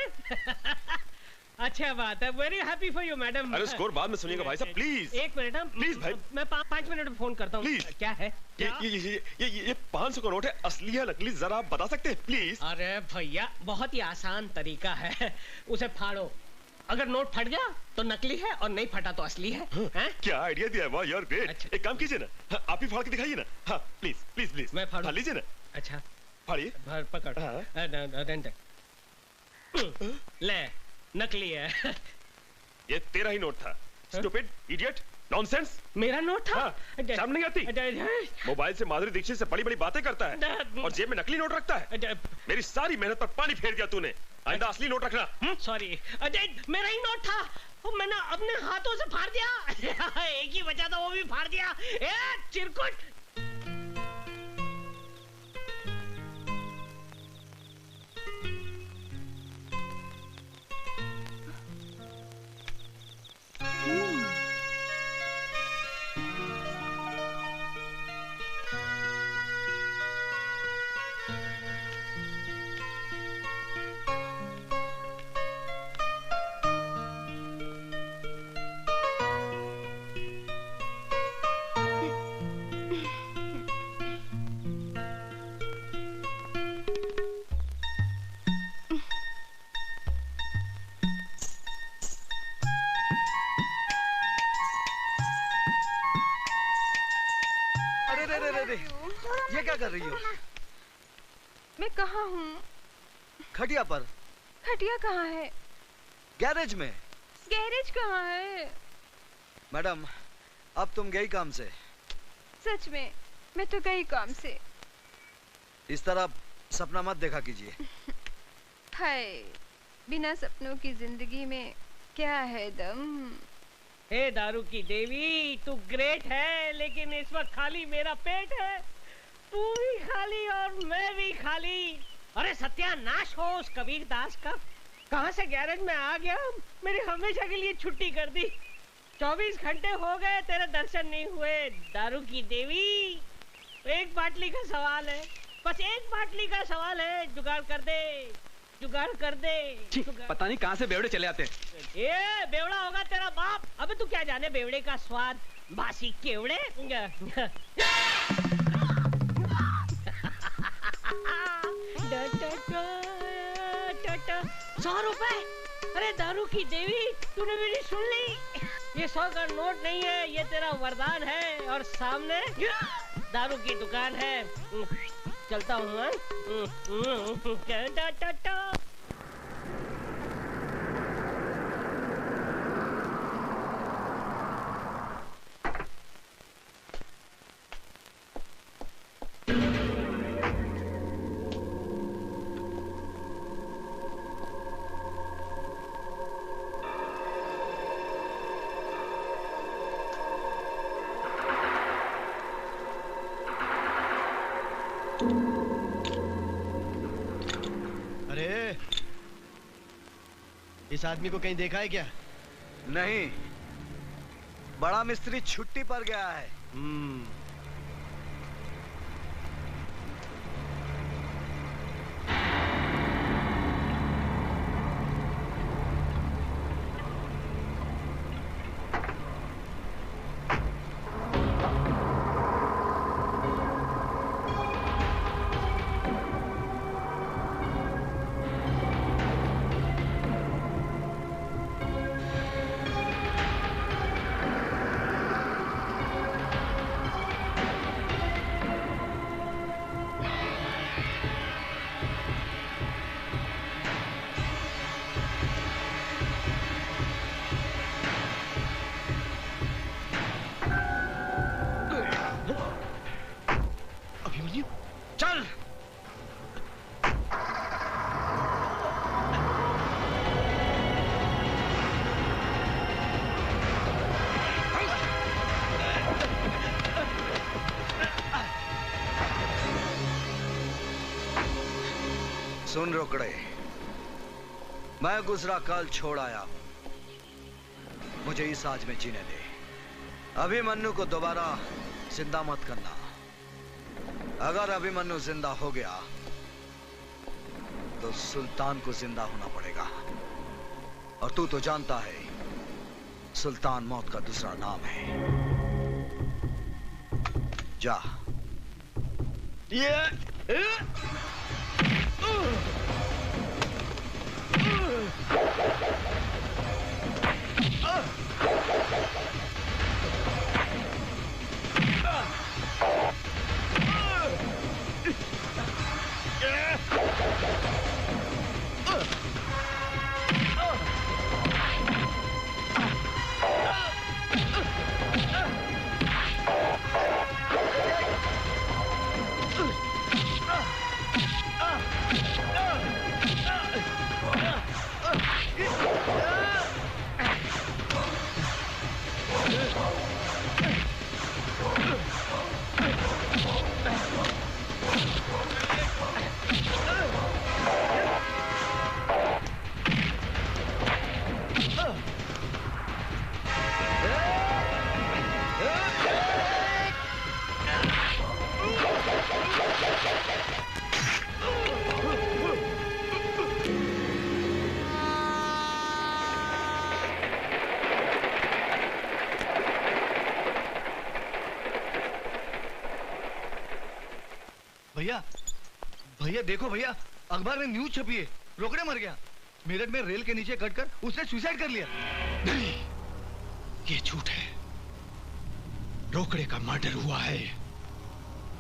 अच्छा बात है, very happy for you madam. अरे स्कोर बाद में सुनिएगा भाई साहब, प्लीज। एक मिनट, प्लीज भाई, मैं 5 मिनट में फोन करता हूँ। प्लीज। क्या है? ये 500 का नोट है, असली है नकली जरा आप बता सकते हैं प्लीज? अरे भैया बहुत ही आसान तरीका है, उसे फाड़ो। अगर नोट फट गया तो नकली है और नहीं फटा तो असली है। हाँ, क्या आइडिया दिया है, वाह यार ग्रेट। अच्छा। एक काम कीजिए ना, हाँ, आप ही फाड़ के दिखाइए ना। हाँ प्लीज प्लीज प्लीज। मैं फाड़ लीजिए ना। अच्छा फाड़िए। पकड़। ले, नकली है। ये तेरा ही नोट था। Stupid, idiot, nonsense. मेरा नोट था? शर्म नहीं आती? मोबाइल से माधुरी दीक्षित से बड़ी बड़ी बातें करता है और जेब में नकली नोट रखता है। मेरी सारी मेहनत पर पानी फेर दिया तूने। आइंदा असली नोट रखना। सॉरी, मेरा ही नोट था, मैंने अपने हाथों से फाड़ दिया। एक ही बचा था, वो भी फाड़ दिया। चिरकुट। ये क्या कर रही हो? मैं कहाँ हूँ? खटिया पर। खटिया कहाँ है? गैरेज में। गैरेज कहाँ है? मैडम, अब तुम गई काम से? सच में, मैं तो गई काम से। इस तरह सपना मत देखा कीजिए। हाय, बिना सपनों की जिंदगी में क्या है दम। हे दारू की देवी, तू ग्रेट है, लेकिन इस वक्त खाली मेरा पेट है। तू भी खाली और मैं भी खाली। अरे सत्यानाश हो उस कबीर दास का। कहां से गैरेज में आ गया, मेरी हमेशा के लिए छुट्टी कर दी। 24 घंटे हो गए तेरे दर्शन नहीं हुए। दारू की देवी, एक बाटली का सवाल है, बस एक बाटली का सवाल है। जुगाड़ कर दे, जुगाड़ कर दे। पता नहीं कहां से बेवड़े चले आते हैं। ये बेवड़ा होगा तेरा बाप। अबे तू क्या जाने बेवड़े का स्वाद, बासी केवड़े। 100 रुपए। अरे दारू की देवी, तूने मेरी सुन ली? ये 100 का नोट नहीं है, ये तेरा वरदान है। और सामने दारू की दुकान है। चलता हूँ। इस आदमी को कहीं देखा है क्या? नहीं, बड़ा मिस्त्री छुट्टी पर गया है। चल। सुन रोकड़े, मैं गुजरा कल छोड़ आया हूं, मुझे इस आज में जीने दे। अभिमन्यु को दोबारा जिंदा मत करना। अगर अभिमन्यु जिंदा हो गया तो सुल्तान को जिंदा होना पड़ेगा, और तू तो जानता है सुल्तान मौत का दूसरा नाम है। जा। भैया भैया देखो भैया, अखबार में न्यूज छपी है, रोकड़े मर गया। मेरठ में रेल के नीचे कटकर उसने सुसाइड कर लिया। नहीं, ये झूठ है। रोकड़े का मर्डर हुआ है।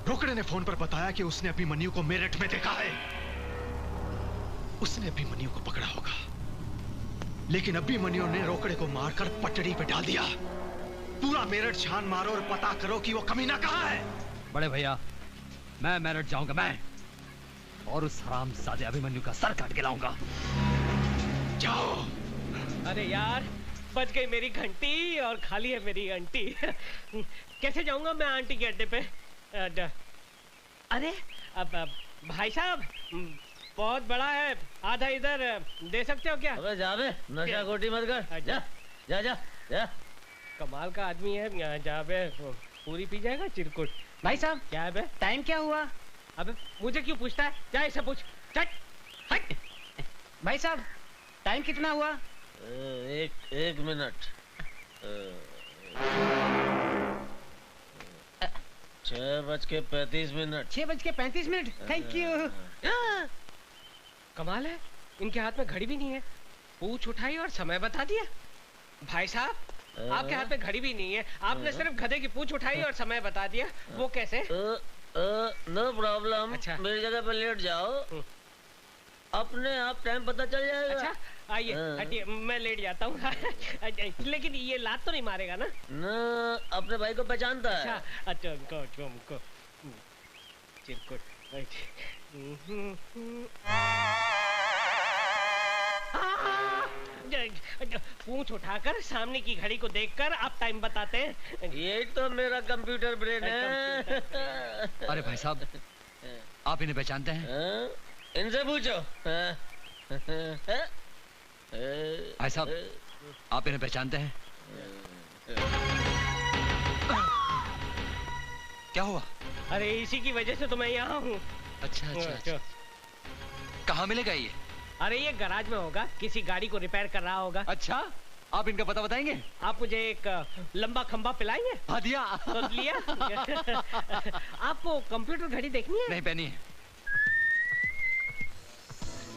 रोकड़े ने फोन पर बताया कि उसने अभिमन्यु को मेरठ में देखा है। उसने अभिमन्यु को पकड़ा होगा, लेकिन अभिमन्यु ने रोकड़े को मारकर पटड़ी पे डाल दिया। पूरा मेरठ छान मारो और पता करो कि वो कमीना कहाँ है। बड़े भैया, मैं मेरठ जाऊंगा, मैं और उस हरामजादे अभिमन्यु का सर काट के लाऊंगा। जाओ। अरे यार, बच गई मेरी घंटी और खाली है मेरी आंटी। कैसे जाऊंगा मैं आंटी के अड्डे पे? अरे अब भाई साहब, बहुत बड़ा है, आधा इधर दे सकते हो क्या? अबे जा बे, नशा खोटी मत कर। जा जा जा जा। कमाल का आदमी है, जा बे, पूरी पी जाएगा चिरकुट। भाई साहब, क्या है बे? टाइम क्या हुआ? अबे मुझे क्यों पूछता है? जा इसे पूछ। चल। भाई साहब, टाइम कितना हुआ? एक मिनट। 6:35। 6:35। Thank you. कमाल है, इनके हाथ में घड़ी भी नहीं है। पूछ उठाई और समय बता दिया। भाई साहब, आपके हाथ में घड़ी भी नहीं है, आपने सिर्फ गधे की पूछ उठाई और समय बता दिया। वो कैसे? No problem. अच्छा, मेरी जगह पर लेट जाओ, अपने आप टाइम पता चल जाएगा। अच्छा, आइए हटिए, मैं लेट जाता हूँ। लेकिन ये लात तो नहीं मारेगा ना? न, अपने भाई को पहचानता है। अच्छा, उनको चिरकुट। पूंछ उठाकर सामने की घड़ी को देखकर आप टाइम बताते हैं। ये तो मेरा कंप्यूटर ब्रेन है। अरे भाई साहब, आप इन्हें पहचानते हैं? इनसे पूछो। भाई साहब, आप इन्हें पहचानते हैं? क्या हुआ? अरे इसी की वजह से तो मैं यहाँ हूँ। अच्छा अच्छा, अच्छा। कहाँ मिलेगा ये? अरे ये गैराज में होगा, किसी गाड़ी को रिपेयर कर रहा होगा। अच्छा, आप इनका पता बताएंगे? आप मुझे एक लंबा खंबा पिलाएंगे? हाँ दिया। तो लिया। आपको कंप्यूटर घड़ी देखनी है? नहीं पहनी है।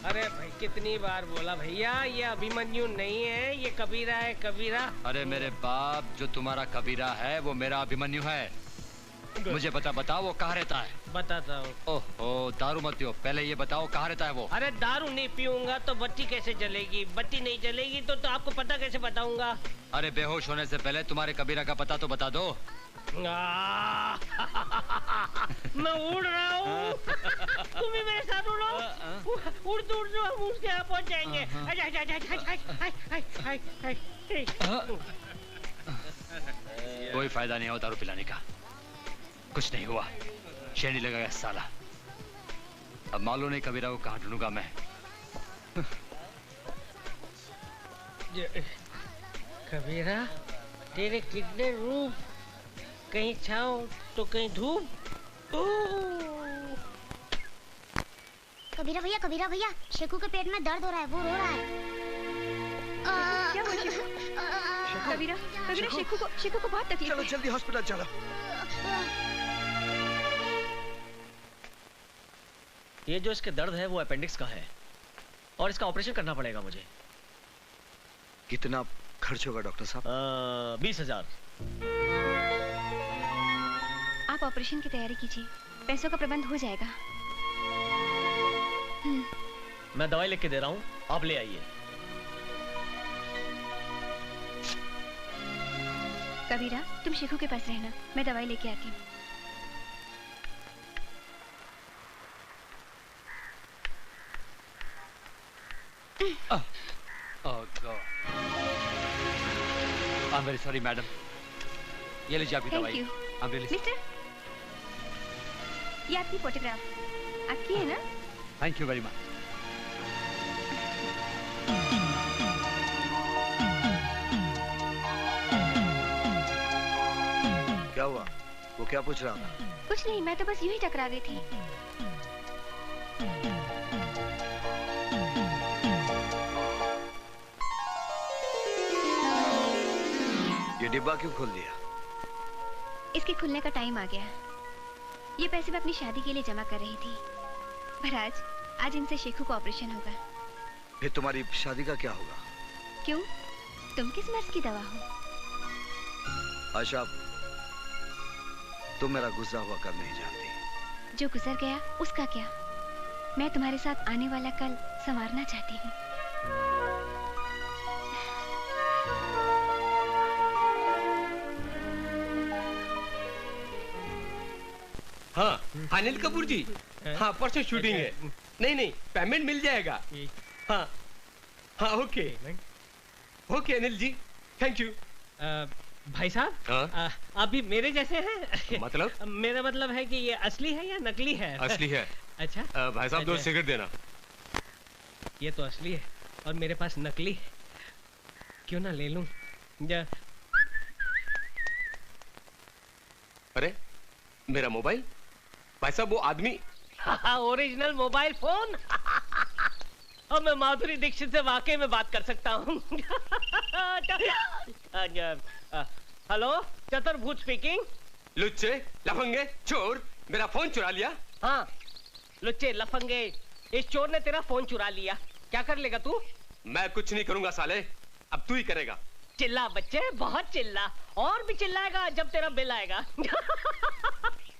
अरे भाई, कितनी बार बोला भैया, ये अभिमन्यु नहीं है, ये कबीरा है, कबीरा। अरे मेरे बाप, जो तुम्हारा कबीरा है वो मेरा अभिमन्यु है। मुझे बताओ वो कहाँ रहता है? बताता हूँ। ओहो, दारू मत पियो, पहले ये बताओ कहाँ रहता है वो? अरे दारू नहीं पीऊंगा तो बत्ती कैसे जलेगी? बत्ती नहीं जलेगी तो आपको पता कैसे बताऊंगा? अरे बेहोश होने से पहले तुम्हारे कबीरा का पता तो बता दो। मैं उड़ रहा हूँ। हम उसके यहाँ पहुँच जाएंगे। कोई फायदा नहीं होता दारू पिलाने का। कुछ नहीं हुआ, शेरनी लगा गया साला। अब मालूम नहीं कबीरा को कहाँ ढूंढूंगा मैं। कबीरा, तेरे कितने रूप, कहीं छाँव तो कहीं धूप। कबीरा भैया, शेखू के पेट में दर्द हो रहा है, वो रो रहा है। क्या हुआ शेखू? कबीरा, शेखू को बहुत तकलीफ है। चलो जल्दी हॉस्पिटल चलो। ये जो इसके दर्द है वो अपेंडिक्स का है और इसका ऑपरेशन करना पड़ेगा मुझे। कितना खर्च होगा डॉक्टर साहब? 20,000। आप ऑपरेशन की तैयारी कीजिए, पैसों का प्रबंध हो जाएगा। मैं दवाई लिख के दे रहा हूँ, आप ले आइए। कबीरा, तुम शेखू के पास रहना, मैं दवाई लेके आती हूँ। Oh God. I'm very sorry, madam. ये लीजिए आपकी दवाई। I'm really sorry. मिस्टर, ये आपकी फोटोग्राफ आपकी है ना? Thank you very much. क्या हुआ? वो क्या पूछ रहा था? कुछ नहीं, मैं तो बस यूं ही टकरा गई थी। ये डिब्बा क्यों खोल दिया? इसके खुलने का टाइम आ गया। ये पैसे मैं अपनी शादी के लिए जमा कर रही थी, पर आज इनसे शेखू को ऑपरेशन होगा। फिर तुम्हारी शादी का क्या होगा? क्यों? तुम किस मर्ज की दवा हो? आशा, तुम मेरा गुजरा हुआ कल नहीं जानती। जो गुजर गया उसका क्या? मैं तुम्हारे साथ आने वाला कल संवारना चाहती हूँ। हाँ, अनिल कपूर जी, हाँ परसों शूटिंग है। नहीं, पेमेंट मिल जाएगा। हाँ, okay Anil ji, thank you. भाई साहब, आप भी मेरे जैसे हैं? मतलब? मेरा मतलब है कि ये असली है या नकली है? असली है। अच्छा। भाई साहब, 2 सिगरेट देना। ये तो असली है और मेरे पास नकली है, क्यों ना ले लूं? अरे मेरा मोबाइल? भाई साहब, वो आदमी ओरिजिनल मोबाइल फोन। अब मैं माधुरी दीक्षित से वाकई में बात कर सकता हूँ। हेलो, चतुर्भुज स्पीकिंग। लुच्चे, लफंगे, चोर, मेरा फोन चुरा लिया। हाँ, लुच्चे, लफंगे, इस चोर ने तेरा फोन चुरा लिया। क्या कर लेगा तू? मैं कुछ नहीं करूंगा साले, अब तू ही करेगा। चिल्ला बच्चे, बहुत चिल्ला, और भी चिल्लाएगा जब तेरा बिल आएगा।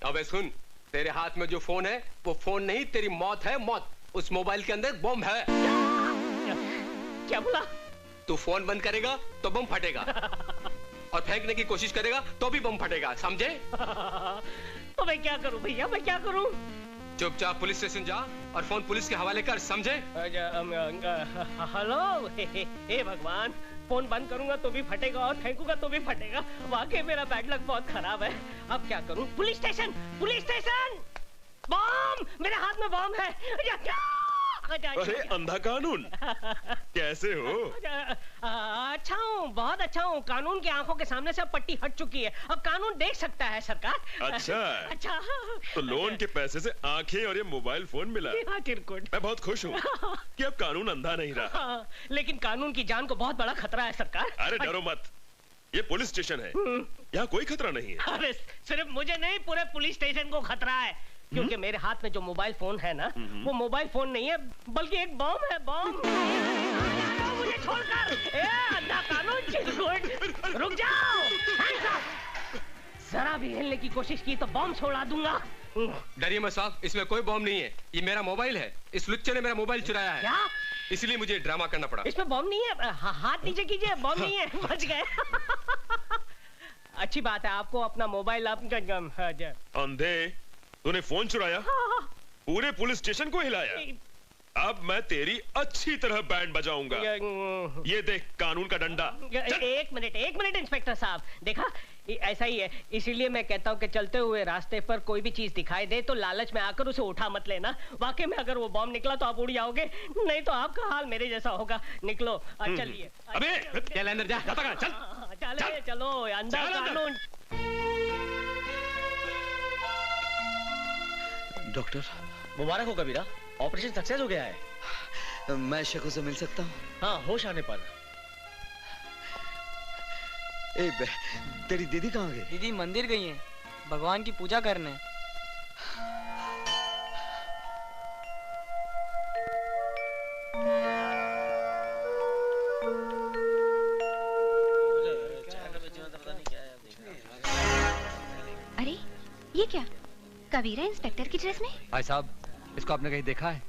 अबे सुन, तेरे हाथ में जो फोन है वो फोन नहीं, तेरी मौत है, मौत। उस मोबाइल के अंदर बम है। क्या बोला? तू फोन बंद करेगा तो बम फटेगा, और फेंकने की कोशिश करेगा तो भी बम फटेगा, समझे? तो मैं क्या करूं भैया, मैं क्या करूं? चुपचाप पुलिस स्टेशन जा और फोन पुलिस के हवाले कर, समझे? हेलो, हे भगवान, फोन बंद करूंगा तो भी फटेगा और फेंकूंगा तो भी फटेगा। वाकई मेरा बैड लक बहुत खराब है। अब क्या करूं? Police station, police station! Bomb! मेरे हाथ में बम है। अरे अंधा कानून, कैसे हो? अच्छा हूँ, बहुत अच्छा हूँ। कानून की आंखों के सामने से अब पट्टी हट चुकी है, अब कानून देख सकता है सरकार। अच्छा तो लोन के पैसे से आंखें और ये मोबाइल फोन मिला। मैं बहुत खुश हूँ कि अब कानून अंधा नहीं रहा। लेकिन कानून की जान को बहुत बड़ा खतरा है सरकार। अरे डरो मत, ये पुलिस स्टेशन है, यहाँ कोई खतरा नहीं है। अरे सिर्फ मुझे नहीं, पूरे पुलिस स्टेशन को खतरा है, क्योंकि मेरे हाथ में जो मोबाइल फोन है ना, वो मोबाइल फोन नहीं है बल्कि एक बम है। बम! मुझे छोड़कर, अंधा कानून, चिरकुट, रुक जाओ! जरा भी हिलने की कोशिश की तो बम छोड़ा दूंगा। डरिए मत साहब, इसमें कोई बम नहीं है, ये मेरा मोबाइल है। इस लुच्चे ने मेरा मोबाइल चुराया है। क्या? इसलिए मुझे ड्रामा करना पड़ा। इसमें बम नहीं है, हाथ नीचे कीजिए, बम नहीं है, बच गए। अच्छी बात है, आपको अपना मोबाइल अंधे, तूने फोन चुराया, पूरे पुलिस स्टेशन को हिलाया। अब मैं तेरी अच्छी तरह बैंड बजाऊंगा। ये देख कानून का डंडा। एक मिनट इंस्पेक्टर साहब, देखा ऐसा ही है, इसीलिए मैं कहता हूँ कि चलते हुए रास्ते पर कोई भी चीज दिखाई दे तो लालच में आकर उसे उठा मत लेना। वाकई में अगर वो बॉम्ब निकला तो आप उड़ जाओगे, नहीं तो आपका हाल मेरे जैसा होगा। निकलो, चलिए। अबे चल अंदर जा, चल। चलो अंदर कानून। डॉक्टर मुबारक हो कबीरा, ऑपरेशन सक्सेस हो गया है। मैं शेखों से मिल सकता हूँ? हाँ, होश आने पर। तेरी दीदी कहाँ गई? दीदी मंदिर गई हैं, भगवान की पूजा करने। अरे ये क्या, कबीरा इंस्पेक्टर की ड्रेस में? भाई साहब, इसको आपने कहीं देखा है?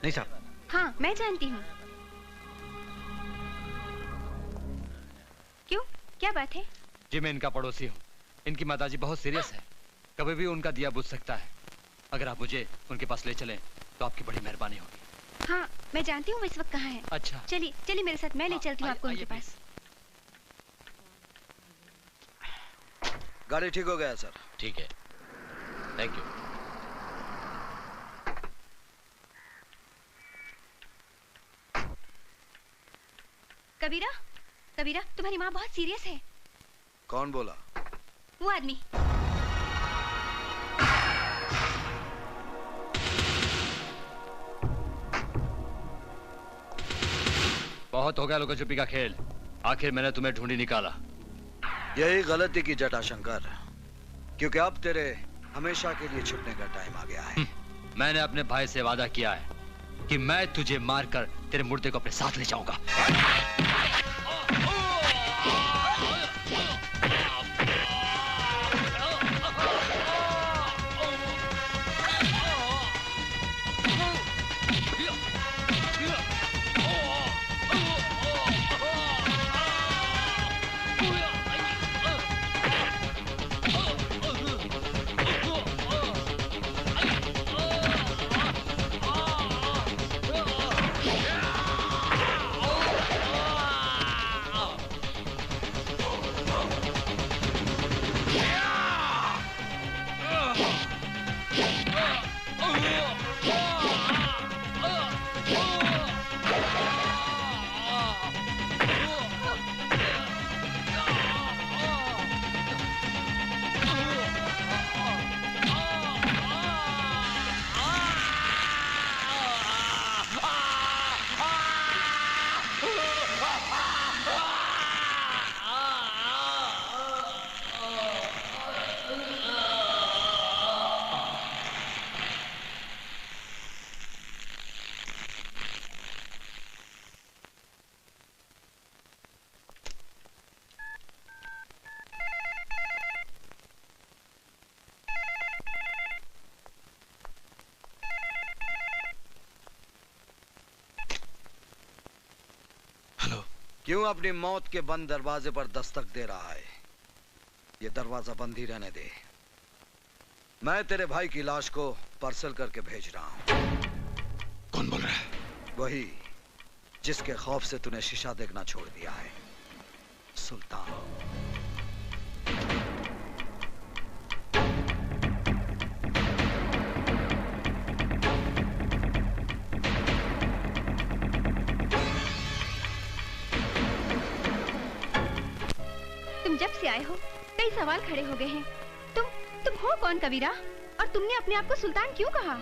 नहीं साहब। हाँ, मैं जानती हूँ। क्यों, क्या बात है? जी मैं इनका पड़ोसी हूँ। इनकी माताजी बहुत सीरियस है, कभी भी उनका दिया बुझ सकता है। अगर आप मुझे उनके पास ले चलें तो आपकी बड़ी मेहरबानी होगी। हाँ, मैं जानती हूँ वो इस वक्त कहाँ है। अच्छा, चलिए चलिए मेरे साथ, मैं ले चलती हूँ आपको उनके पास। गाड़ी ठीक हो गया सर। ठीक है, थैंक यू। कबीरा, कबीरा, तुम्हारी माँ बहुत सीरियस है। कौन बोला? वो आदमी। बहुत हो गया लुका-छुपी का खेल, आखिर मैंने तुम्हें ढूंढी निकाला। यही गलती की जटा शंकर, क्योंकि अब तेरे हमेशा के लिए छुटने का टाइम आ गया है। मैंने अपने भाई से वादा किया है कि मैं तुझे मारकर तेरे मुर्दे को अपने साथ ले जाऊंगा। क्यों अपनी मौत के बंद दरवाजे पर दस्तक दे रहा है? ये दरवाजा बंद ही रहने दे। मैं तेरे भाई की लाश को पार्सल करके भेज रहा हूं। कौन बोल रहा है? वही जिसके खौफ से तूने शीशा देखना छोड़ दिया है, सुल्तान। जब से आए हो कई सवाल खड़े हो गए हैं। तुम हो कौन कबीरा, और तुमने अपने आप को सुल्तान क्यों कहा?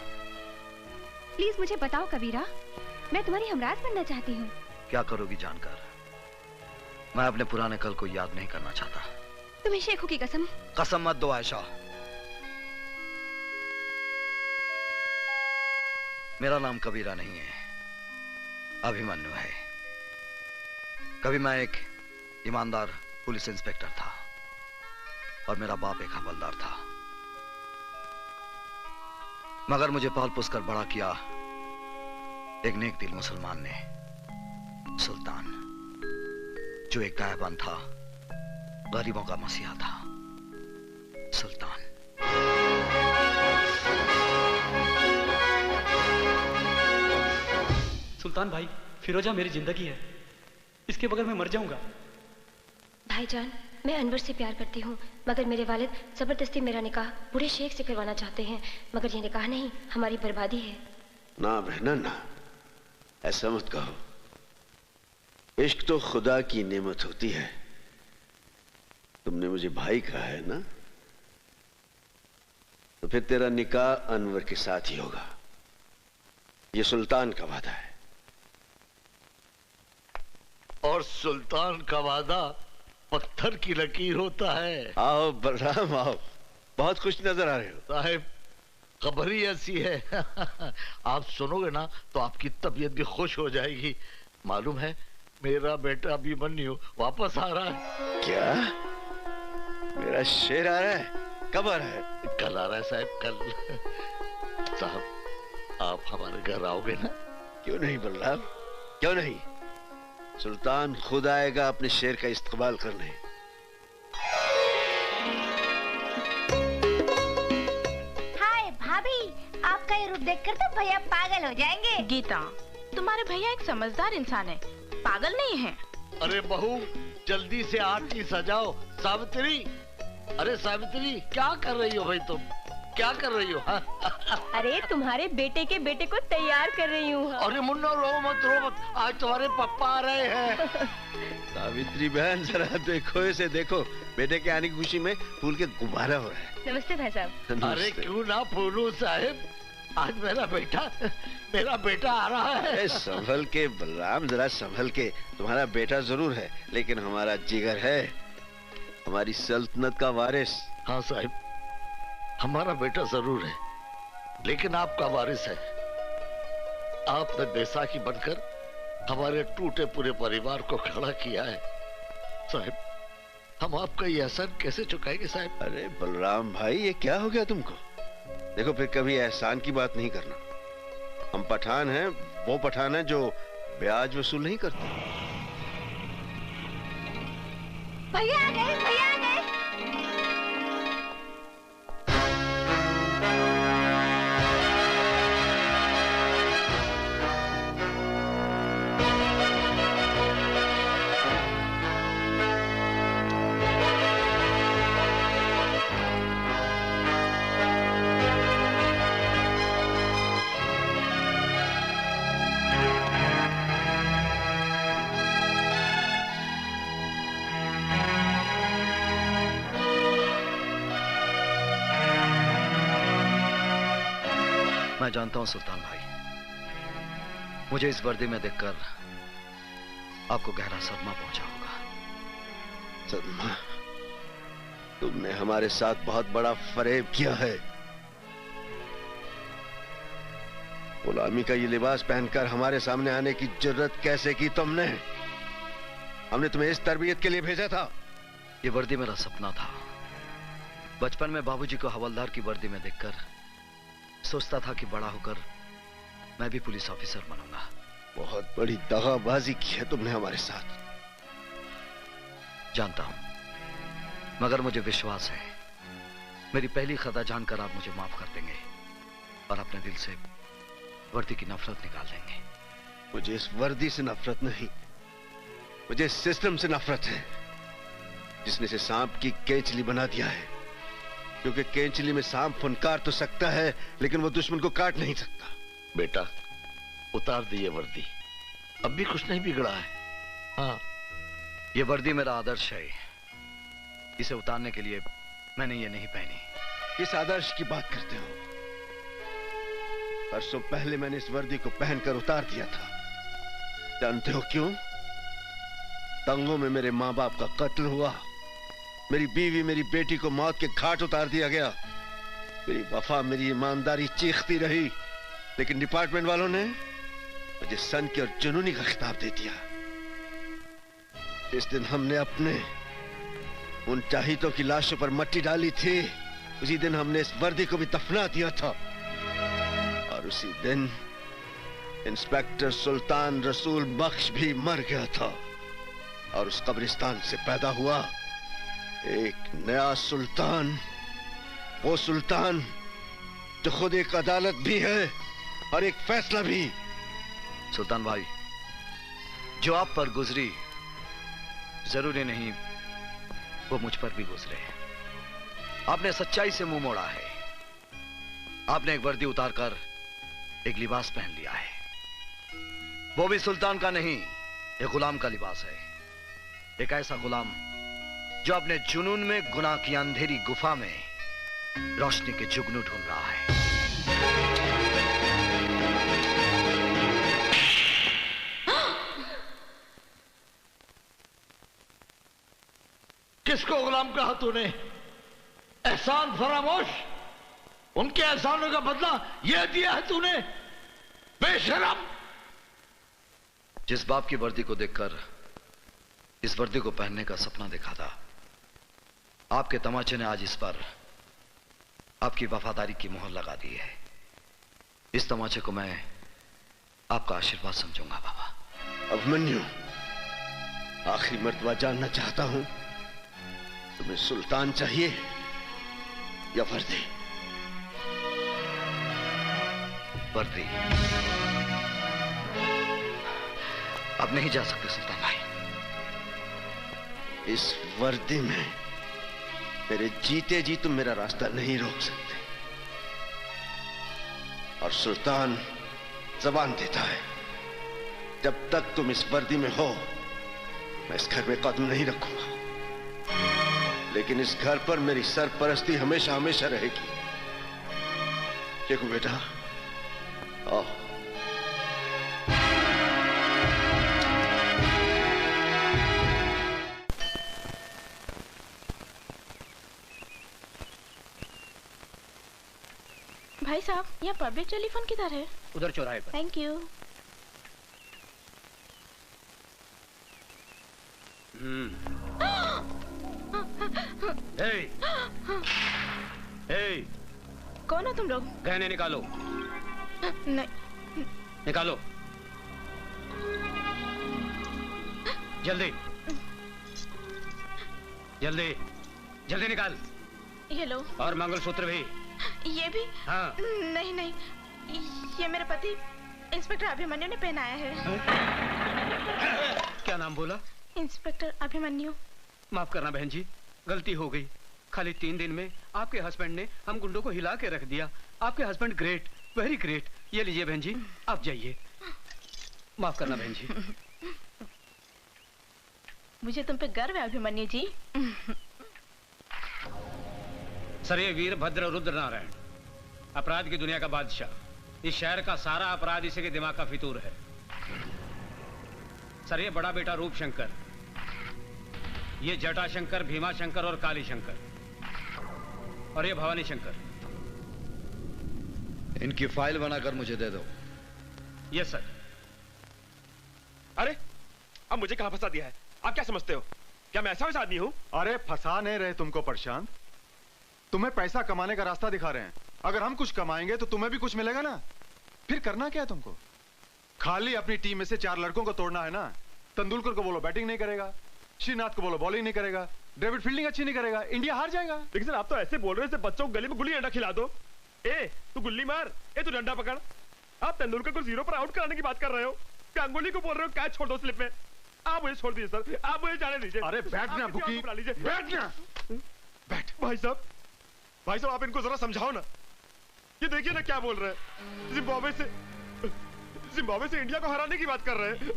प्लीज मुझे बताओ कबीरा, मैं तुम्हारी हमराज बनना चाहती हूँ। क्या करोगी जानकर? मैं अपने पुराने कल को याद नहीं करना चाहता। तुम्हें शेखों की कसम। कसम मत दो आयशा। मेरा नाम कबीरा नहीं है, अभिमन्यु है। कभी मैं एक ईमानदार पुलिस इंस्पेक्टर था और मेरा बाप एक हवलदार था, मगर मुझे पाल पोस कर बड़ा किया एक नेक दिल मुसलमान ने, सुल्तान, जो एक दयावान था, गरीबों का मसीहा था। सुल्तान। सुल्तान भाई, फिरोजा मेरी जिंदगी है, इसके बगैर मैं मर जाऊंगा। भाईजान, मैं अनवर से प्यार करती हूँ, मगर मेरे वालिद जबरदस्ती मेरा निकाह बूढ़े शेख से करवाना चाहते हैं, मगर ये निकाह नहीं, हमारी बर्बादी है। ना बहना ना, ऐसा मत कहो। इश्क तो खुदा की नेमत होती है। तुमने मुझे भाई कहा है ना, तो फिर तेरा निकाह अनवर के साथ ही होगा। ये सुल्तान का वादा है। और सुल्तान का वादा पत्थर की लकीर होता है। आओ बलराम आओ, बहुत खुश नजर आ रहे हो। साहिब, खबर ही ऐसी है आप सुनोगे ना तो आपकी तबीयत भी खुश हो जाएगी। मालूम है, मेरा बेटा अभिमन्यु वापस आ रहा है। क्या? मेरा शेर आ रहा है? कब आ रहा है? कल आ रहा है साहब, कल। साहब, आप हमारे घर आओगे ना? क्यों नहीं बलराम, क्यों नहीं। सुल्तान खुद आएगा अपने शेर का इस्तेमाल करने। हाय भाभी, आपका ये रूप देखकर तो भैया पागल हो जाएंगे। गीता, तुम्हारे भैया एक समझदार इंसान है, पागल नहीं है। अरे बहू, जल्दी से आरती सजाओ। सावित्री, अरे सावित्री, क्या कर रही हो भाई तुम? क्या कर रही हो? अरे तुम्हारे बेटे के बेटे को तैयार कर रही हूँ। अरे मुन्ना, रो मत रो मत, आज तुम्हारे पापा आ रहे हैं। सावित्री बहन, जरा देखो इसे, देखो बेटे के आने की खुशी में फूल के गुब्बारा हो रहा है। नमस्ते भाई साहब। अरे क्यों ना फूलू साहिब, आज मेरा बेटा आ रहा है। संभल के बलराम, जरा संभल के। तुम्हारा बेटा जरूर है, लेकिन हमारा जिगर है, हमारी सल्तनत का वारिस। हाँ साहिब, हमारा बेटा जरूर है, लेकिन आपका वारिस है। आपने बैसाखी बनकर हमारे टूटे पूरे परिवार को खड़ा किया है। साहिब, हम आपका ये एहसान कैसे चुकाएंगे साहिब? अरे बलराम भाई, ये क्या हो गया तुमको? देखो, फिर कभी एहसान की बात नहीं करना। हम पठान हैं, वो पठान है जो ब्याज वसूल नहीं करते। भैया आ गए, भैया आ गए। मैं जानता हूं सुल्तान भाई, मुझे इस वर्दी में देखकर आपको गहरा सदमा पहुंचा होगा। सदमा? तुमने हमारे साथ बहुत बड़ा फरेब किया है। गुलामी का ये लिबास पहनकर हमारे सामने आने की जरूरत कैसे की तुमने? हमने तुम्हें इस तरबियत के लिए भेजा था। ये वर्दी मेरा सपना था। बचपन में बाबूजी को हवलदार की वर्दी में देखकर सोचता था कि बड़ा होकर मैं भी पुलिस ऑफिसर बनूंगा। बहुत बड़ी दगाबाजी की है तुमने हमारे साथ। जानता हूं, मगर मुझे विश्वास है मेरी पहली खता जानकर आप मुझे माफ कर देंगे और अपने दिल से वर्दी की नफरत निकाल देंगे। मुझे इस वर्दी से नफरत नहीं, मुझे इस सिस्टम से नफरत है जिसने इसे सांप की केंचली बना दिया है। क्योंकि केंचली में सांप फुनकार तो सकता है, लेकिन वो दुश्मन को काट नहीं सकता। बेटा, उतार दिए वर्दी, अब भी कुछ नहीं बिगड़ा है। हाँ, ये वर्दी मेरा आदर्श है, इसे उतारने के लिए मैंने ये नहीं पहनी। किस आदर्श की बात करते हो? परसों पहले मैंने इस वर्दी को पहनकर उतार दिया था। जानते हो क्यों? दंगों में मेरे माँ बाप का कत्ल हुआ, मेरी बीवी मेरी बेटी को मौत के घाट उतार दिया गया। मेरी वफा मेरी ईमानदारी चीखती रही, लेकिन डिपार्टमेंट वालों ने मुझे सन की और जुनूनी का खिताब दे दिया। जिस दिन हमने अपने उन चाहितों की लाशों पर मट्टी डाली थी, उसी दिन हमने इस वर्दी को भी दफना दिया था। और उसी दिन इंस्पेक्टर सुल्तान रसूल बख्श भी मर गया था। और उस कब्रिस्तान से पैदा हुआ एक नया सुल्तान, वो सुल्तान जो खुद एक अदालत भी है और एक फैसला भी। सुल्तान भाई, जो आप पर गुजरी जरूरी नहीं वो मुझ पर भी गुजरे। आपने सच्चाई से मुंह मोड़ा है। आपने एक वर्दी उतारकर एक लिबास पहन लिया है, वो भी सुल्तान का नहीं, एक गुलाम का लिबास है। एक ऐसा गुलाम जो अपने जुनून में गुनाह की अंधेरी गुफा में रोशनी के जुगनू ढूंढ रहा है। किसको गुलाम कहा तूने? एहसान फरामोश? उनके एहसानों का बदला यह दिया है तूने? बेशरम! जिस बाप की वर्दी को देखकर इस वर्दी को पहनने का सपना देखा था, आपके तमाचे ने आज इस पर आपकी वफादारी की मोहर लगा दी है। इस तमाचे को मैं आपका आशीर्वाद समझूंगा बाबा। अभिमन्यु, आखिरी मर्तबा जानना चाहता हूं, तुम्हें सुल्तान चाहिए या वर्दी? वर्दी। अब नहीं जा सकते सुल्तान भाई। इस वर्दी में मेरे जीते जी तुम मेरा रास्ता नहीं रोक सकते। और सुल्तान जबान देता है, जब तक तुम इस वर्दी में हो मैं इस घर में कदम नहीं रखूंगा। लेकिन इस घर पर मेरी सरपरस्ती हमेशा हमेशा रहेगी। देखो बेटा, आओ। भाई साहब, यहाँ पब्लिक टेलीफोन किधर है? उधर चौराहे पर। Thank you. कौन हो तुम लोग? गहने निकालो। नहीं। निकालो जल्दी जल्दी जल्दी निकाल। ये लो। और मंगलसूत्र भी। ये भी? हाँ। नहीं नहीं, ये मेरे पति इंस्पेक्टर अभिमन्यु ने पहनाया है। क्या नाम बोला? इंस्पेक्टर अभिमन्यु। माफ करना बहन जी, गलती हो गई। खाली 3 दिन में आपके हस्बैंड ने हम गुंडों को हिला के रख दिया। आपके हस्बैंड ग्रेट, वेरी ग्रेट। ये लीजिए बहन जी, आप जाइए। माफ करना बहन जी। मुझे तुम पे गर्व है अभिमन्यु जी। सर, ये वीरभद्र रुद्र नारायण, अपराध की दुनिया का बादशाह, इस शहर का सारा अपराध इसी के दिमाग का फितूर है। सर, ये बड़ा बेटा रूप शंकर, ये जटा शंकर, भीमा शंकर और काली शंकर, और ये भवानी शंकर। इनकी फाइल बनाकर मुझे दे दो। Yes sir. अरे, अब मुझे कहां फंसा दिया है? आप क्या समझते हो? क्या मैं ऐसा वैसा आदमी हूं? अरे फंसा नहीं रहे तुमको प्रशांत, तुम्हें पैसा कमाने का रास्ता दिखा रहे हैं। अगर हम कुछ कमाएंगे तो तुम्हें भी कुछ मिलेगा ना। फिर करना क्या है तुमको? खाली अपनी टीम में से 4 लड़कों को तोड़ना है ना। तेंदुलकर को बोलो बैटिंग नहीं करेगा, श्रीनाथ को बोलो बॉलिंग नहीं करेगा, डेविड फील्डिंग अच्छी नहीं करेगा, इंडिया हार जाएगा। लेकिन सर, आप तो ऐसे बोल रहे हैं बच्चों को गली में गुल्ली डंडा खिला दो। ए तू गुल्ली मार, ए तू डंडा पकड़। आप तेंदुलकर को 0 पर आउट कराने की बात कर रहे हो, गांगुली को बोल रहे हो कैच छोड़ दो स्लिप में। आप मुझे छोड़ दीजिए सर, आप मुझे जाने दीजिए। अरे बैठना बुकी, बैठना। बैठ। भाई साहब आप इनको जरा समझाओ ना। ये देखिए ना क्या बोल रहे हैं। जिम्बाब्वे से इंडिया को हराने की बात कर रहे हैं।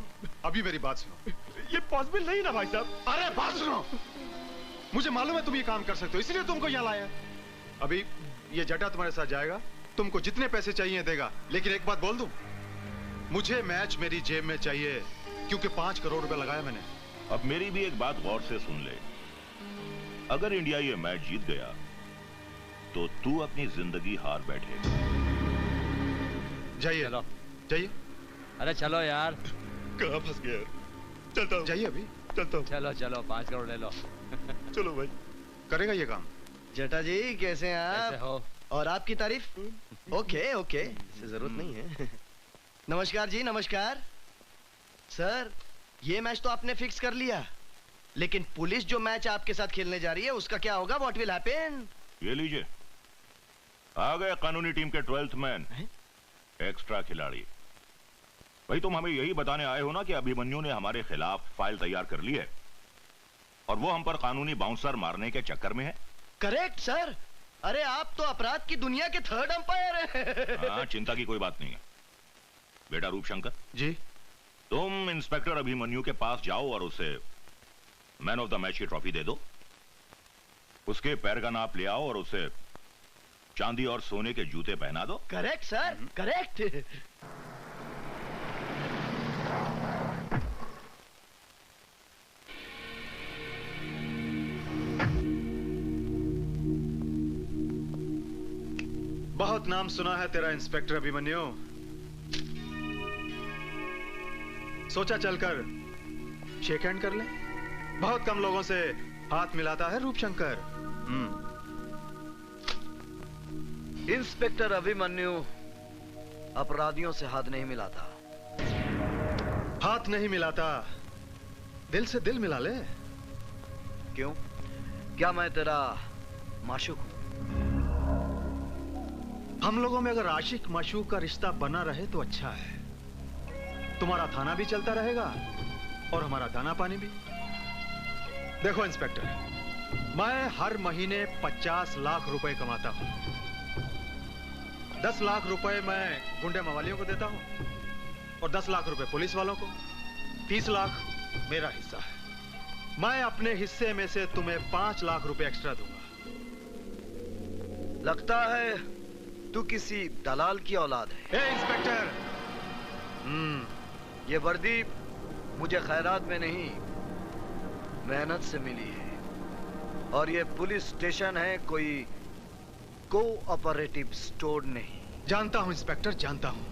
अभी मेरी बात सुनो। ये पॉसिबल नहीं ना भाई साहब। अरे बात सुनो, मुझे मालूम है तुम ये काम कर सकते हो, इसलिए तुमको यहाँ लाया। अभी ये जटा तुम्हारे साथ जाएगा, तुमको जितने पैसे चाहिए देगा। लेकिन एक बात बोल दूं, मुझे मैच मेरी जेब में चाहिए, क्योंकि 5 करोड़ रुपए लगाया मैंने। अब मेरी भी एक बात गौर से सुन ले। अगर इंडिया ये मैच जीत गया तो तू अपनी जिंदगी हार बैठे। जाइए जाइए। अरे चलो यार। कहाँ फंस गया? चलता हूँ। जाइए अभी चलता हूँ। चलो चलो 5 करोड़ ले लो। चलो भाई। करेगा ये काम। जटा जी कैसे हैं आप? कैसे हो? और आपकी तारीफ? ओके ओके, इससे जरूरत नहीं है। नमस्कार जी, नमस्कार। सर, ये मैच तो आपने फिक्स कर लिया, लेकिन पुलिस जो मैच आपके साथ खेलने जा रही है उसका क्या होगा? What will happen? ये लीजिए, आ गए कानूनी टीम के 12th मैन, एक्स्ट्रा खिलाड़ी। भाई तुम हमें यही बताने आए हो ना कि अभिमन्यु ने हमारे खिलाफ फाइल तैयार कर ली है और वो हम पर कानूनी बाउंसर मारने के चक्कर में है। Correct sir. अरे आप तो अपराध की दुनिया के थर्ड अंपायर हैं। हाँ, चिंता की कोई बात नहीं है। बेटा रूपशंकर जी, तुम इंस्पेक्टर अभिमन्यु के पास जाओ और उसे मैन ऑफ द मैच की ट्रॉफी दे दो। उसके पैर का नाप ले आओ और उसे चांदी और सोने के जूते पहना दो। Correct sir, correct. बहुत नाम सुना है तेरा इंस्पेक्टर अभिमन्यु। सोचा चलकर शेक हैंड कर ले। बहुत कम लोगों से हाथ मिलाता है रूपशंकर। इंस्पेक्टर अभिमन्यु अपराधियों से हाथ नहीं मिलाता। हाथ नहीं मिलाता, दिल से दिल मिला ले। क्यों? क्या मैं तेरा माशूक हूं? हम लोगों में अगर आशिक माशूक का रिश्ता बना रहे तो अच्छा है। तुम्हारा थाना भी चलता रहेगा और हमारा दाना पानी भी। देखो इंस्पेक्टर, मैं हर महीने 50 लाख रुपए कमाता हूं। 10 लाख रुपए मैं गुंडे मवालियों को देता हूं और 10 लाख रुपए पुलिस वालों को। 30 लाख मेरा हिस्सा है। मैं अपने हिस्से में से तुम्हें 5 लाख रुपए एक्स्ट्रा दूंगा। लगता है तू किसी दलाल की औलाद है। ए इंस्पेक्टर, ये वर्दी मुझे खैरात में नहीं, मेहनत से मिली है। और ये पुलिस स्टेशन है, कोई कोऑपरेटिव स्टोर नहीं। जानता हूं इंस्पेक्टर, जानता हूं।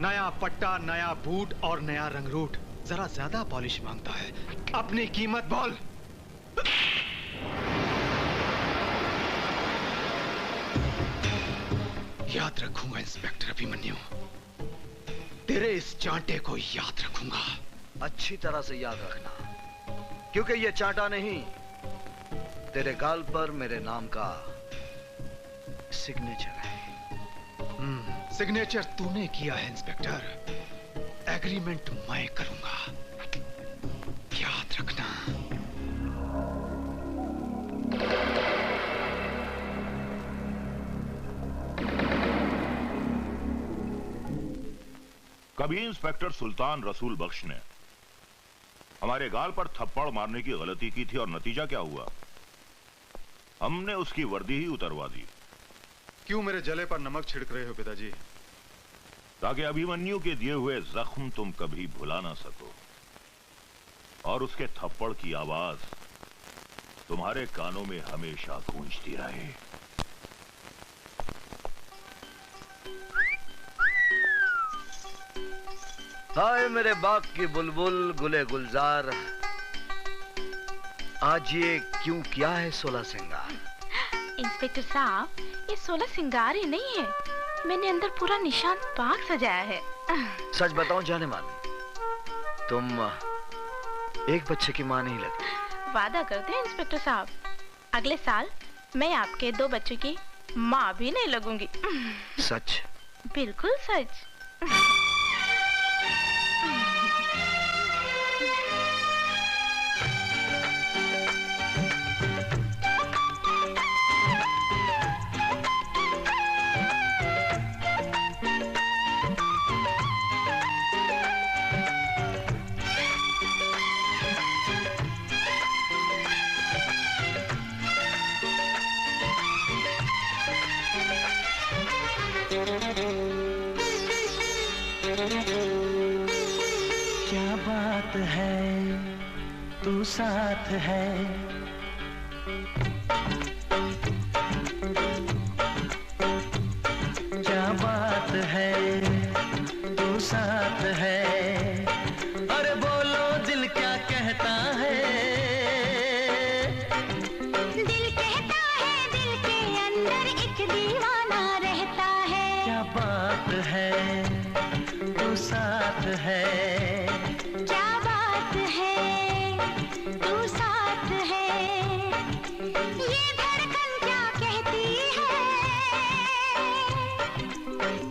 नया पट्टा, नया बूट और नया रंगरूट जरा ज्यादा पॉलिश मांगता है। अपनी कीमत बोल। याद रखूंगा इंस्पेक्टर अभिमन्यु, तेरे इस चांटे को याद रखूंगा। अच्छी तरह से याद रखना, क्योंकि ये चांटा नहीं, तेरे गाल पर मेरे नाम का सिग्नेचर है। सिग्नेचर तूने किया है इंस्पेक्टर, एग्रीमेंट मैं करूंगा, याद रखना। कभी इंस्पेक्टर सुल्तान रसूल बख्श ने हमारे गाल पर थप्पड़ मारने की गलती की थी और नतीजा क्या हुआ? हमने उसकी वर्दी ही उतरवा दी। क्यों मेरे जले पर नमक छिड़क रहे हो पिताजी? ताकि अभिमन्यु के दिए हुए जख्म तुम कभी भुला ना सको और उसके थप्पड़ की आवाज तुम्हारे कानों में हमेशा गूंजती रहे। हाय मेरे बाग की बुलबुल, गुले गुलजार, आज ये क्यों किया है 16 सिंगार? इंस्पेक्टर साहब, ये 16 सिंगार ही नहीं है, मैंने अंदर पूरा निशान बाग सजाया है। सच बताऊं जाने मान, तुम एक बच्चे की मां नहीं लगती। वादा करते हैं इंस्पेक्टर साहब, अगले साल मैं आपके 2 बच्चों की माँ भी नहीं लगूंगी। सच? बिल्कुल सच। क्या बात है तू साथ है, क्या बात है तू साथ है, अरे बोलो दिल क्या कहता है। दिल कहता है दिल के अंदर एक दीवाना रहता है। क्या बात है तू साथ है, क्या बात है तू साथ है, ये धड़कन क्या कहती है।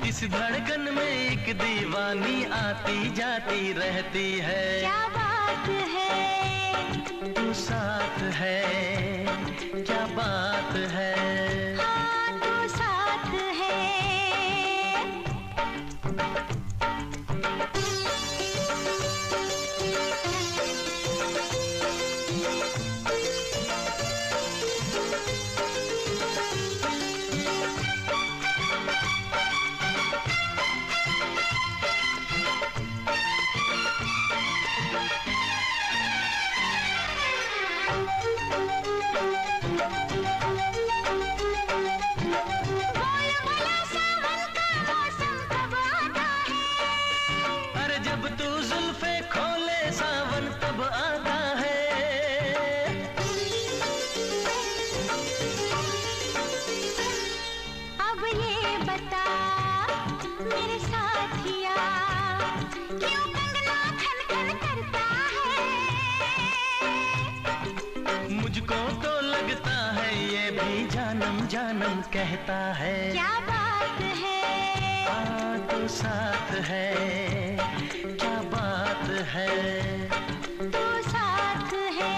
इस धड़कन में एक दीवानी आती जाती रहती है। क्या बात है, तू साथ है, क्या बात है। हाँ तू साथ है। जानम कहता है। क्या बात है, हाँ तू साथ है, क्या बात है। तू साथ है।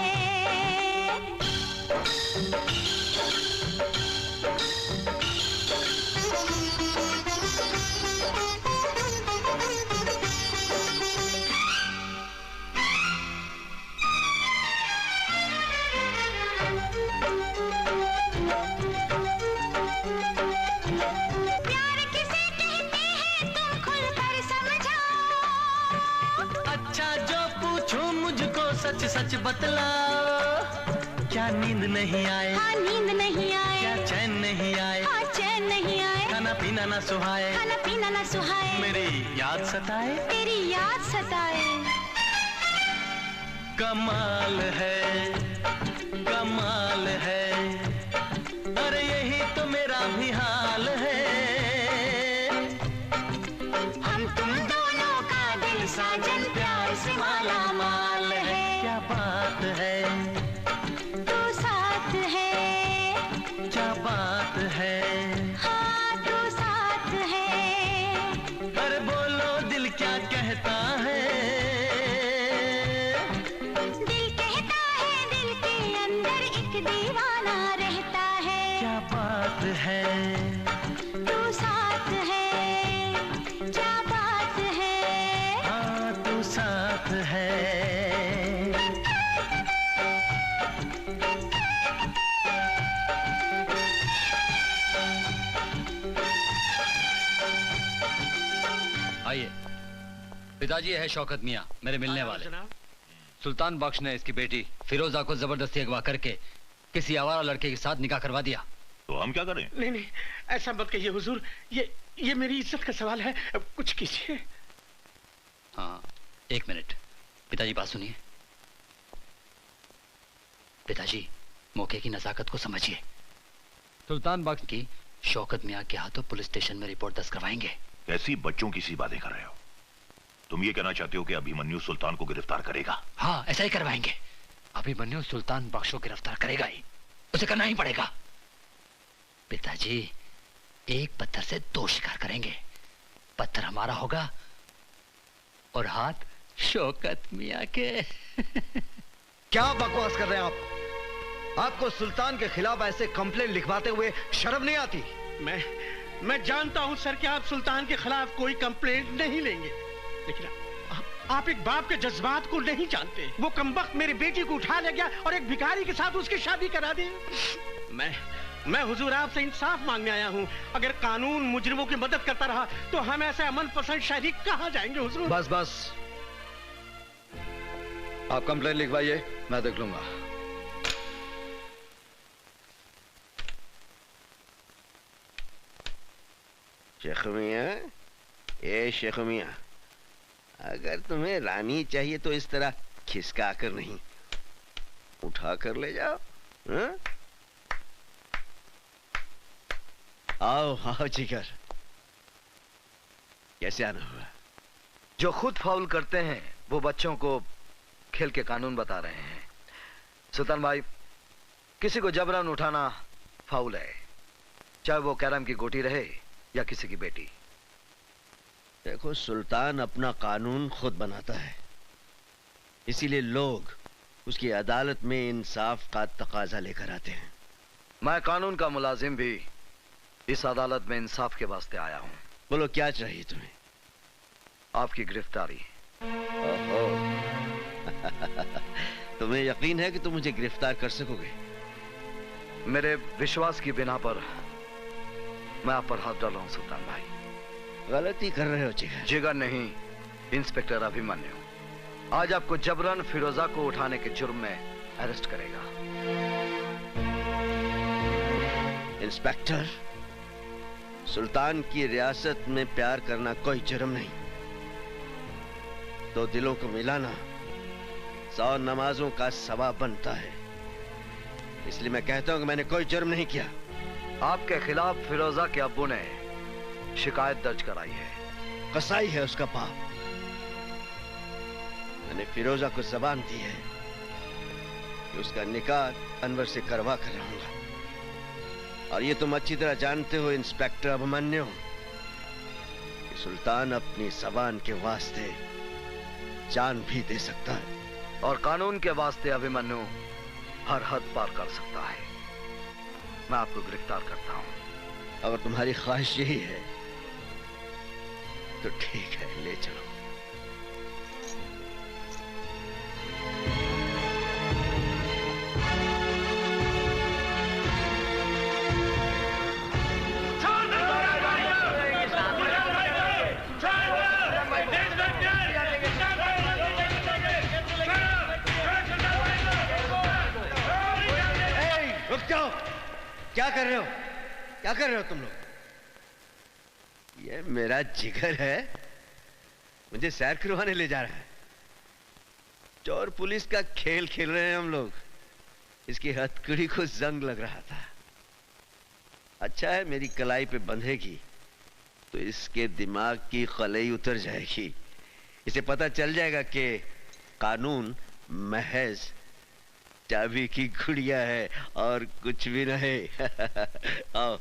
सच सच बतलाओ, क्या नींद नहीं आए? हाँ नींद नहीं आए। क्या चैन नहीं आए? हाँ चैन नहीं आए। खाना पीना ना सुहाए? खाना पीना ना सुहाए। मेरी याद सताए? तेरी याद सताए। कमाल है, कमाल है, अरे यही तो मेरा भी हाल है। हम तुम दोनों का दिल साजन प्यार से माला माल है। क्या बात है, तू साथ है, क्या बात है। हाँ तू साथ है। अरे बोलो दिल क्या कहता है? दिल कहता है दिल के अंदर एक दीवाना रहता है। क्या बात है, तू साथ है, क्या बात है। हाँ तू साथ है। आइए, पिताजी है शौकत मियाँ, मेरे मिलने वाले। सुल्तान बख्श ने इसकी बेटी फिरोजा को जबरदस्ती अगवा करके किसी आवारा लड़के के साथ निकाह करवा दिया। तो हम क्या करें? नहीं नहीं, ऐसा मत कहिए हुजूर, ये मेरी इज्जत का सवाल है, कुछ कीजिए। हाँ, एक मिनट, पिताजी बात सुनिए। पिताजी, मौके की नजाकत को समझिए। सुल्तान बख्श की शौकत मियाँ के हाथों पुलिस स्टेशन में रिपोर्ट दर्ज करवाएंगे। कैसी बच्चों की सी बातें कर रहे हो? तुम ये कहना चाहते हो कि अभिमन्यु सुल्तान को गिरफ्तार करेगा? हाँ, ऐसा ही करवाएंगे। अभिमन्यु सुल्तान बख्श को गिरफ्तार करेगा ही, उसे करना ही पड़ेगा। पिताजी, एक पत्थर से दो शिकार करेंगे। पत्थर हमारा होगा और हाथ शौकत मियाँ के। क्या बकवास कर रहे हैं आप? आपको सुल्तान के खिलाफ ऐसे कंप्लेंट लिखवाते हुए शर्म नहीं आती? मैं जानता हूं सर कि आप सुल्तान के खिलाफ कोई कंप्लेंट नहीं लेंगे, लेकिन आप एक बाप के जज्बात को नहीं जानते। वो कमबख्त मेरी बेटी को उठा ले गया और एक भिखारी के साथ उसकी शादी करा दी। मैं हुजूर आपसे इंसाफ मांगने आया हूं। अगर कानून मुजरिमों की मदद करता रहा तो हम ऐसे अमन पसंद शहरी कहां जाएंगे हुजूर? बस बस, आप कंप्लेंट लिखवाइए, मैं देख लूंगा। शेख मियां, ए शेख मियां, अगर तुम्हें रानी चाहिए तो इस तरह खिसका कर नहीं, उठा कर ले जाओ। हा? आओ आओ जिगर, कैसे आना हुआ? जो खुद फाउल करते हैं वो बच्चों को खेल के कानून बता रहे हैं। सुल्तान भाई, किसी को जबरन उठाना फाउल है, चाहे वो कैरम की गोटी रहे या किसी की बेटी। देखो, सुल्तान अपना कानून खुद बनाता है, इसीलिए लोग उसकी अदालत में इंसाफ का तकाजा लेकर आते हैं। मैं कानून का मुलाजिम भी इस अदालत में इंसाफ के वास्ते आया हूं। बोलो, क्या चाहिए तुम्हें? आपकी गिरफ्तारी। ओहो। तुम्हें यकीन है कि तुम मुझे गिरफ्तार कर सकोगे? मेरे विश्वास की बिना पर मैं आप पर हाथ डाला हूं सुल्तान भाई। गलती कर रहे हो जिगर। जिगर नहीं, इंस्पेक्टर अभिमन्यु आज आपको जबरन फिरोजा को उठाने के जुर्म में अरेस्ट करेगा। इंस्पेक्टर, सुल्तान की रियासत में प्यार करना कोई जुर्म नहीं। दो दिलों को मिलाना 100 नमाजों का सवाब बनता है। इसलिए मैं कहता हूं कि मैंने कोई जुर्म नहीं किया। आपके खिलाफ फिरोजा के अब्बू ने शिकायत दर्ज कराई है। कसाई है उसका बाप। मैंने फिरोजा को जबान दी है कि उसका निकाह अनवर से करवा कर रहूंगा। और ये तुम अच्छी तरह जानते हो इंस्पेक्टर अभिमन्यु कि सुल्तान अपनी जबान के वास्ते जान भी दे सकता है। और कानून के वास्ते अभिमन्यु हर हद पार कर सकता है। मैं आपको गिरफ्तार करता हूं। अगर तुम्हारी ख्वाहिश यही है तो ठीक है, ले चलो। रुक जाओ। क्या कर रहे हो? क्या कर रहे हो तुम लोग? ये मेरा जिगर है, मुझे सैर करवाने ले जा रहा है। चोर पुलिस का खेल खेल रहे हैं हम लोग। इसकी हथकड़ी को जंग लग रहा था। अच्छा है मेरी कलाई पे बंधेगी तो इसके दिमाग की खलई उतर जाएगी। इसे पता चल जाएगा कि कानून महज चाबी की गुड़िया है और कुछ भी नहीं। आओ।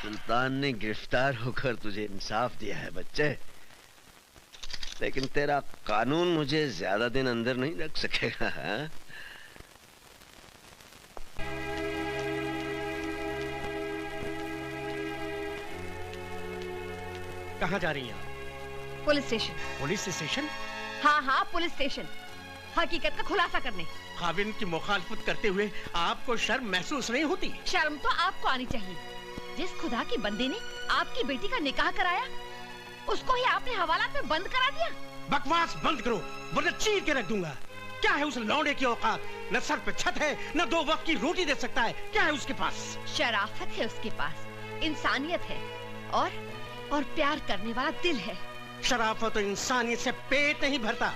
सुल्तान ने गिरफ्तार होकर तुझे इंसाफ दिया है बच्चे, लेकिन तेरा कानून मुझे ज्यादा दिन अंदर नहीं रख सकेगा। हाँ? कहाँ जा रही हैं आप? Police station. Police station? हाँ हाँ, पुलिस स्टेशन, हकीकत का खुलासा करने। खाविन की मुखालफत करते हुए आपको शर्म महसूस नहीं होती? शर्म तो आपको आनी चाहिए। जिस खुदा की बंदे ने आपकी बेटी का निकाह कराया, उसको ही आपने हवालात में बंद करा दिया। बकवास बंद करो वरना चीर के रख दूंगा। क्या है उस लौंडे की औकात? न सर पे छत है, न 2 वक्त की रोटी दे सकता है। क्या है उसके पास? शराफत है उसके पास, इंसानियत है और प्यार करने वाला दिल है। शराफत और इंसानियत से पेट नहीं भरता।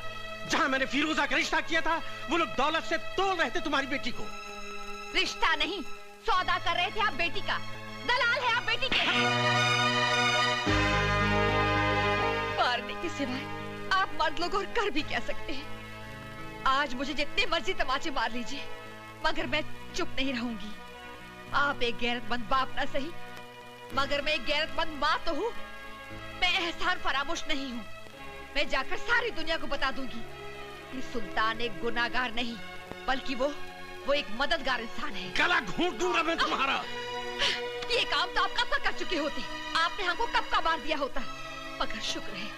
जहाँ मैंने फिरोजा का रिश्ता किया था, वो लोग दौलत से तोड़ रहे थे तुम्हारी बेटी को। रिश्ता नहीं, सौदा कर रहे थे आप बेटी का। दलाल है आप बेटी के। मारने के सिवाय आप मर्द लोग और कर भी क्या सकते हैं। आज मुझे जितने मर्जी तमाचे मार लीजिए, मगर मैं चुप नहीं रहूंगी। आप एक गैरतमंद बाप ना सही, मगर मैं एक गैरतमंद माँ तो हूँ। मैं एहसान फरामोश नहीं हूँ। मैं जाकर सारी दुनिया को बता दूंगी कि सुल्तान एक गुनाहगार नहीं, बल्कि वो एक मददगार इंसान है। गला घूंट दूंगा मैं तुम्हारा। ये काम तो आप कब का कर चुके होते। आपने हमको कब का मार दिया होता। मगर शुक्र है,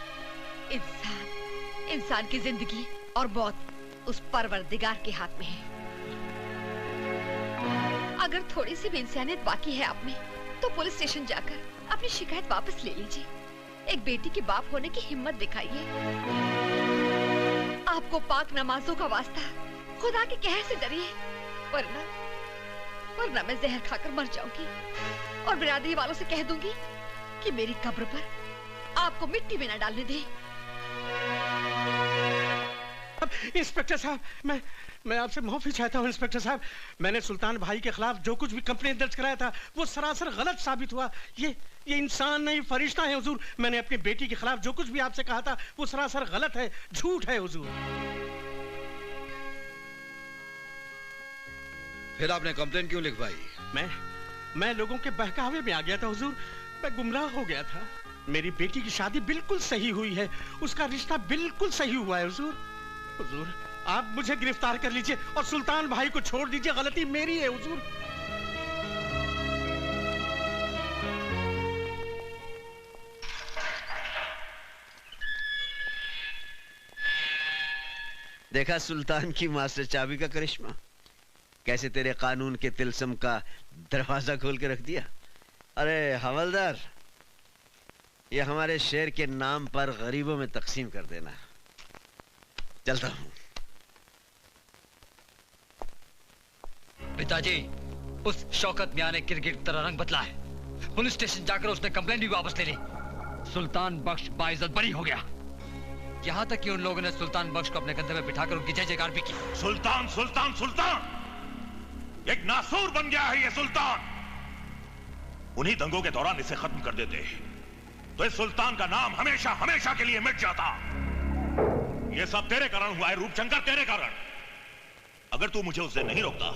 इंसान की जिंदगी और मौत उस परवरदिगार के हाथ में है। अगर थोड़ी सी भी इंसानियत बाकी है आप में, तो पुलिस स्टेशन जाकर अपनी शिकायत वापस ले लीजिए। एक बेटी के बाप होने की हिम्मत दिखाइए। आपको पाक नमाजों का वास्ता, खुदा के कहर से डरिए, वरना मैं जहर खाकर मर जाऊंगी और बिरादरी वालों से कह दूंगी कि मेरी कब्र पर आपको मिट्टी में न डालने दें। इंस्पेक्टर साहब, मैं आपसे माफी चाहता हूँ। इंस्पेक्टर साहब, मैंने सुल्तान भाई के खिलाफ जो कुछ भी कंप्लेंट दर्ज कराया था, वो सरासर गलत साबित हुआ। ये इंसान नहीं, फरिश्ता है हुजूर। मैंने अपनी बेटी के खिलाफ जो कुछ भी आपसे कहा था, वो सरासर गलत है, झूठ है हुजूर। फिर आपने कंप्लेन क्यों लिखवाई? मैं लोगों के बहकावे में आ गया था हुजूर। मैं गुमराह हो गया था। मेरी बेटी की शादी बिल्कुल सही हुई है, उसका रिश्ता बिल्कुल सही हुआ है हुजूर। हुजूर आप मुझे गिरफ्तार कर लीजिए और सुल्तान भाई को छोड़ दीजिए, गलती मेरी है हुजूर। देखा सुल्तान की मास्टर चाबी का करिश्मा, कैसे तेरे कानून के तिलस्म का दरवाजा खोल के रख दिया। अरे हवलदार, ये हमारे शेर के नाम पर गरीबों में तकसीम कर देना। चलता हूं। पिताजी, उस शौकत मियां ने क्रिकेट की तरह रंग बदला है। पुलिस स्टेशन जाकर उसने कंप्लेंट भी वापस ले ली। सुल्तान बख्श बाइज्जत बरी हो गया। यहाँ तक कि उन लोगों ने सुल्तान बख्श को अपने कंधे में बिठाकर उनकी जय जयकार भी की। सुल्तान सुल्तान सुल्तान, एक नासूर बन गया है ये सुल्तान। उन्हीं दंगों के दौरान इसे खत्म कर देते तो इस सुल्तान का नाम हमेशा हमेशा के लिए मिट जाता। ये सब तेरे कारण हुआ है रूपशंकर, तेरे कारण। अगर तू मुझे उस दिन नहीं रोकता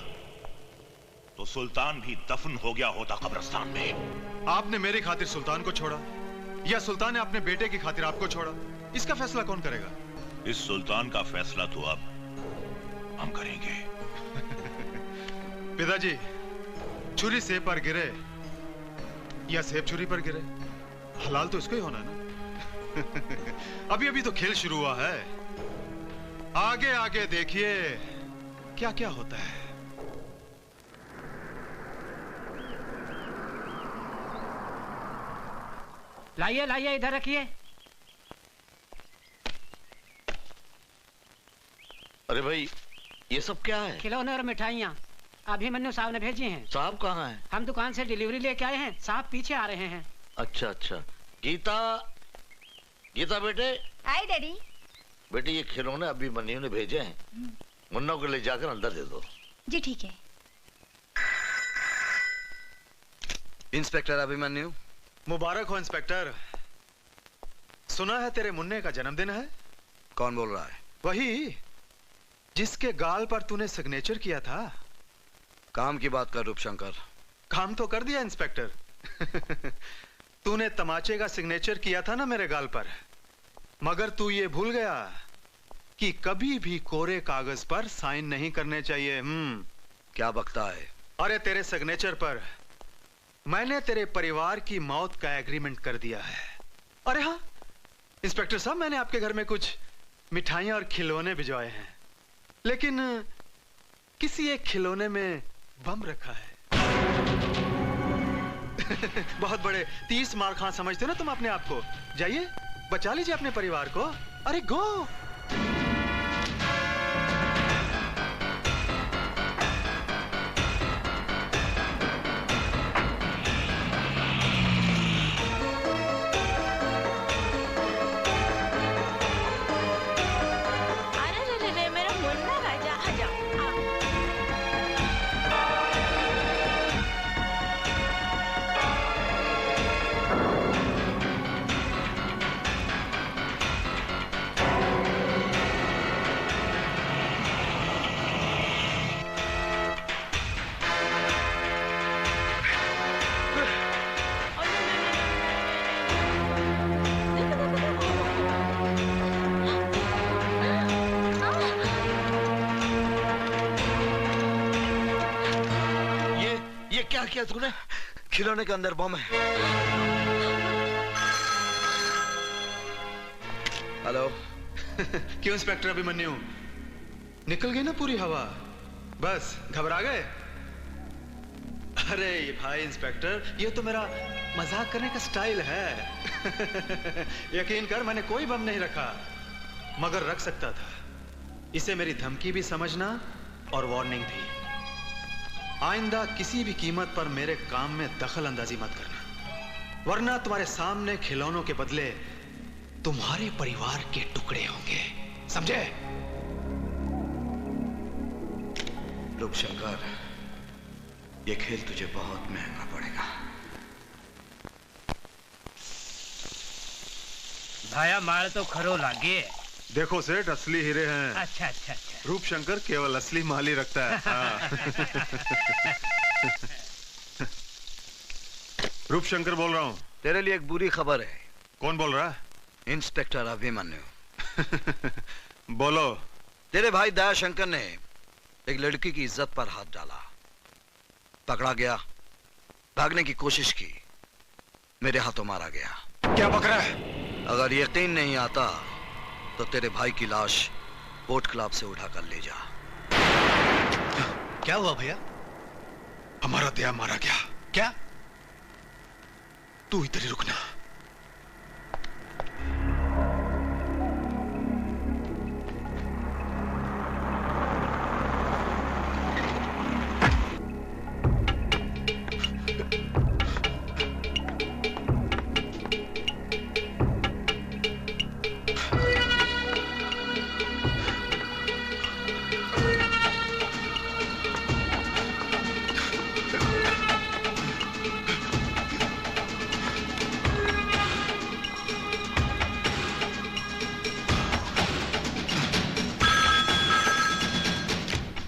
तो सुल्तान भी दफन हो गया होता कब्रिस्तान में। आपने मेरी खातिर सुल्तान को छोड़ा या सुल्तान ने अपने बेटे की खातिर आपको छोड़ा, इसका फैसला कौन करेगा? इस सुल्तान का फैसला तो अब हम करेंगे। पिताजी, छुरी सेब पर गिरे या सेब छुरी पर गिरे, हलाल तो इसको ही होना ना। अभी अभी तो खेल शुरू हुआ है, आगे आगे देखिए क्या क्या होता है। लाइए लाइए, इधर रखिए। अरे भाई, ये सब क्या है? खिलौने और मिठाइयाँ अभिमन्यु साहब ने भेजी हैं। साहब कहाँ हैं? हम दुकान से डिलीवरी लेके आए हैं, साहब पीछे आ रहे हैं। अच्छा अच्छा। गीता, गीता बेटे। आई डैडी। बेटे ये खिलौने अभिमन्यु ने भेजे हैं, मुन्ना को ले जाकर अंदर दे दो। जी ठीक है। इंस्पेक्टर अभिमन्यु। मुबारक हो इंस्पेक्टर। सुना है तेरे मुन्ने का जन्मदिन है। कौन बोल रहा है? वही जिसके गाल पर तूने सिग्नेचर किया था। काम की बात कर रूपशंकर। काम तो कर दिया इंस्पेक्टर। तूने तमाचे का सिग्नेचर किया था ना मेरे गाल पर, मगर तू ये भूल गया कि कभी भी कोरे कागज पर साइन नहीं करने चाहिए। क्या बकता है? अरे तेरे सिग्नेचर पर मैंने तेरे परिवार की मौत का एग्रीमेंट कर दिया है। अरे हाँ इंस्पेक्टर साहब, मैंने आपके घर में कुछ मिठाइयां और खिलौने भिजवाए हैं, लेकिन किसी एक खिलौने में बम रखा है। बहुत बड़े 30 मार खां समझते हो ना तुम अपने आप को। जाइए बचा लीजिए अपने परिवार को। अरे गो। क्या किया तूने? खिलौने के अंदर बम है। हेलो। क्यों इंस्पेक्टर अभिमन्यु, निकल गई ना पूरी हवा? बस घबरा गए? अरे भाई इंस्पेक्टर, ये तो मेरा मजाक करने का स्टाइल है। यकीन कर, मैंने कोई बम नहीं रखा, मगर रख सकता था। इसे मेरी धमकी भी समझना और वार्निंग भी। आइंदा किसी भी कीमत पर मेरे काम में दखल अंदाजी मत करना, वरना तुम्हारे सामने खिलौनों के बदले तुम्हारे परिवार के टुकड़े होंगे, समझे? रूपशंकर, ये खेल तुझे बहुत महंगा पड़ेगा। भाया माल तो खरो लागे। देखो सेठ, असली हीरे हैं। अच्छा अच्छा अच्छा। रूपशंकर केवल असली माल ही रखता है। हाँ। रूपशंकर बोल रहा हूँ। तेरे लिए एक बुरी खबर है। कौन बोल रहा है? इंस्पेक्टर अभिमन्यु। बोलो। तेरे भाई दयाशंकर ने एक लड़की की इज्जत पर हाथ डाला, पकड़ा गया, भागने की कोशिश की, मेरे हाथों मारा गया। क्या पकड़ा है? अगर यकीन नहीं आता तो तेरे भाई की लाश बोट क्लब से उठाकर ले जा। क्या हुआ भैया? हमारा दया मारा गया। क्या? तू इधर ही रुकना।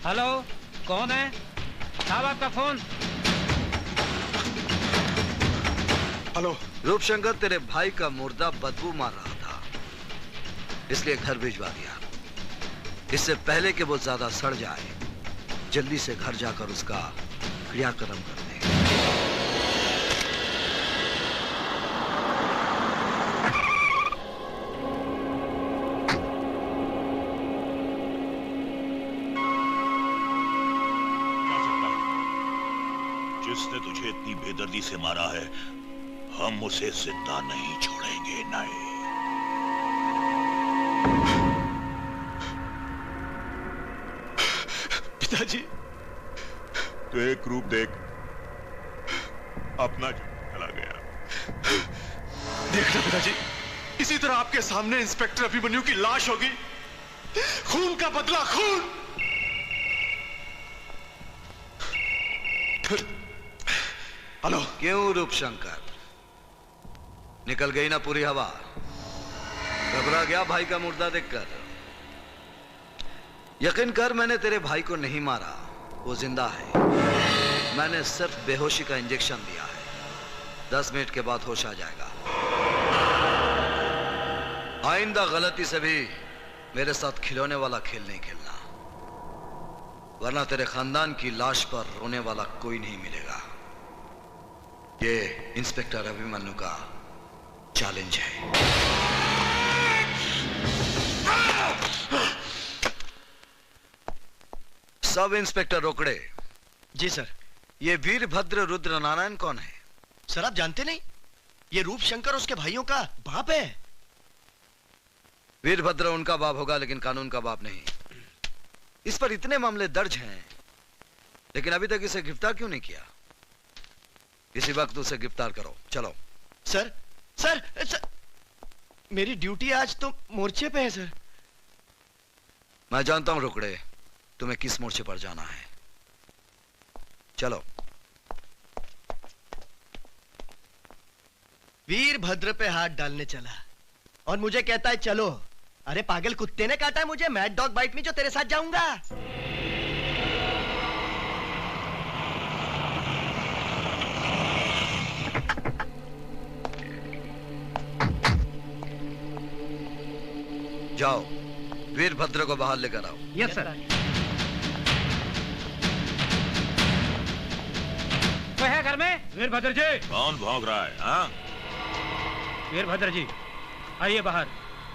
हेलो, कौन है? साहब आपका फोन। हेलो। रूपशंकर तेरे भाई का मुर्दा बदबू मार रहा था, इसलिए घर भिजवा दिया। इससे पहले कि वो ज्यादा सड़ जाए, जल्दी से घर जाकर उसका क्रियाक्रम कर दे। जिसने तुझे इतनी बेदर्दी से मारा है, हम उसे जिंदा नहीं छोड़ेंगे। नहीं। पिताजी, तो एक रूप देख, अपना चला गया। देखना पिताजी, इसी तरह आपके सामने इंस्पेक्टर अभिमन्यु की लाश होगी। खून का बदला, खून। हेलो। क्यों रूपशंकर, निकल गई ना पूरी हवा? घबरा गया भाई का मुर्दा देखकर? यकीन कर, मैंने तेरे भाई को नहीं मारा, वो जिंदा है। मैंने सिर्फ बेहोशी का इंजेक्शन दिया है, 10 मिनट के बाद होश आ जाएगा। आइंदा गलती से भी मेरे साथ खिलौने वाला खेल नहीं खेलना, वरना तेरे खानदान की लाश पर रोने वाला कोई नहीं मिलेगा। ये इंस्पेक्टर अभिमन्यु का चैलेंज है। सब इंस्पेक्टर रोकड़े। जी सर। ये वीरभद्र रुद्र नारायण कौन है? सर आप जानते नहीं? ये रूपशंकर उसके भाइयों का बाप है। वीरभद्र उनका बाप होगा, लेकिन कानून का बाप नहीं। इस पर इतने मामले दर्ज हैं, लेकिन अभी तक इसे गिरफ्तार क्यों नहीं किया? इसी वक्त उसे गिरफ्तार करो। चलो। सर सर, सर मेरी ड्यूटी आज तो मोर्चे पे है सर। मैं जानता हूं रोकड़े, तुम्हें किस मोर्चे पर जाना है। चलो। वीरभद्र पे हाथ डालने चला और मुझे कहता है चलो। अरे पागल कुत्ते ने काटा है मुझे, मैड डॉग बाइट में, जो तेरे साथ जाऊंगा। जाओ, वीरभद्र को बाहर लेकर आओ। Yes sir. कोई है घर में? वीरभद्र जी। कौन भौंक रहा है? हाँ? वीरभद्र जी आइए बाहर,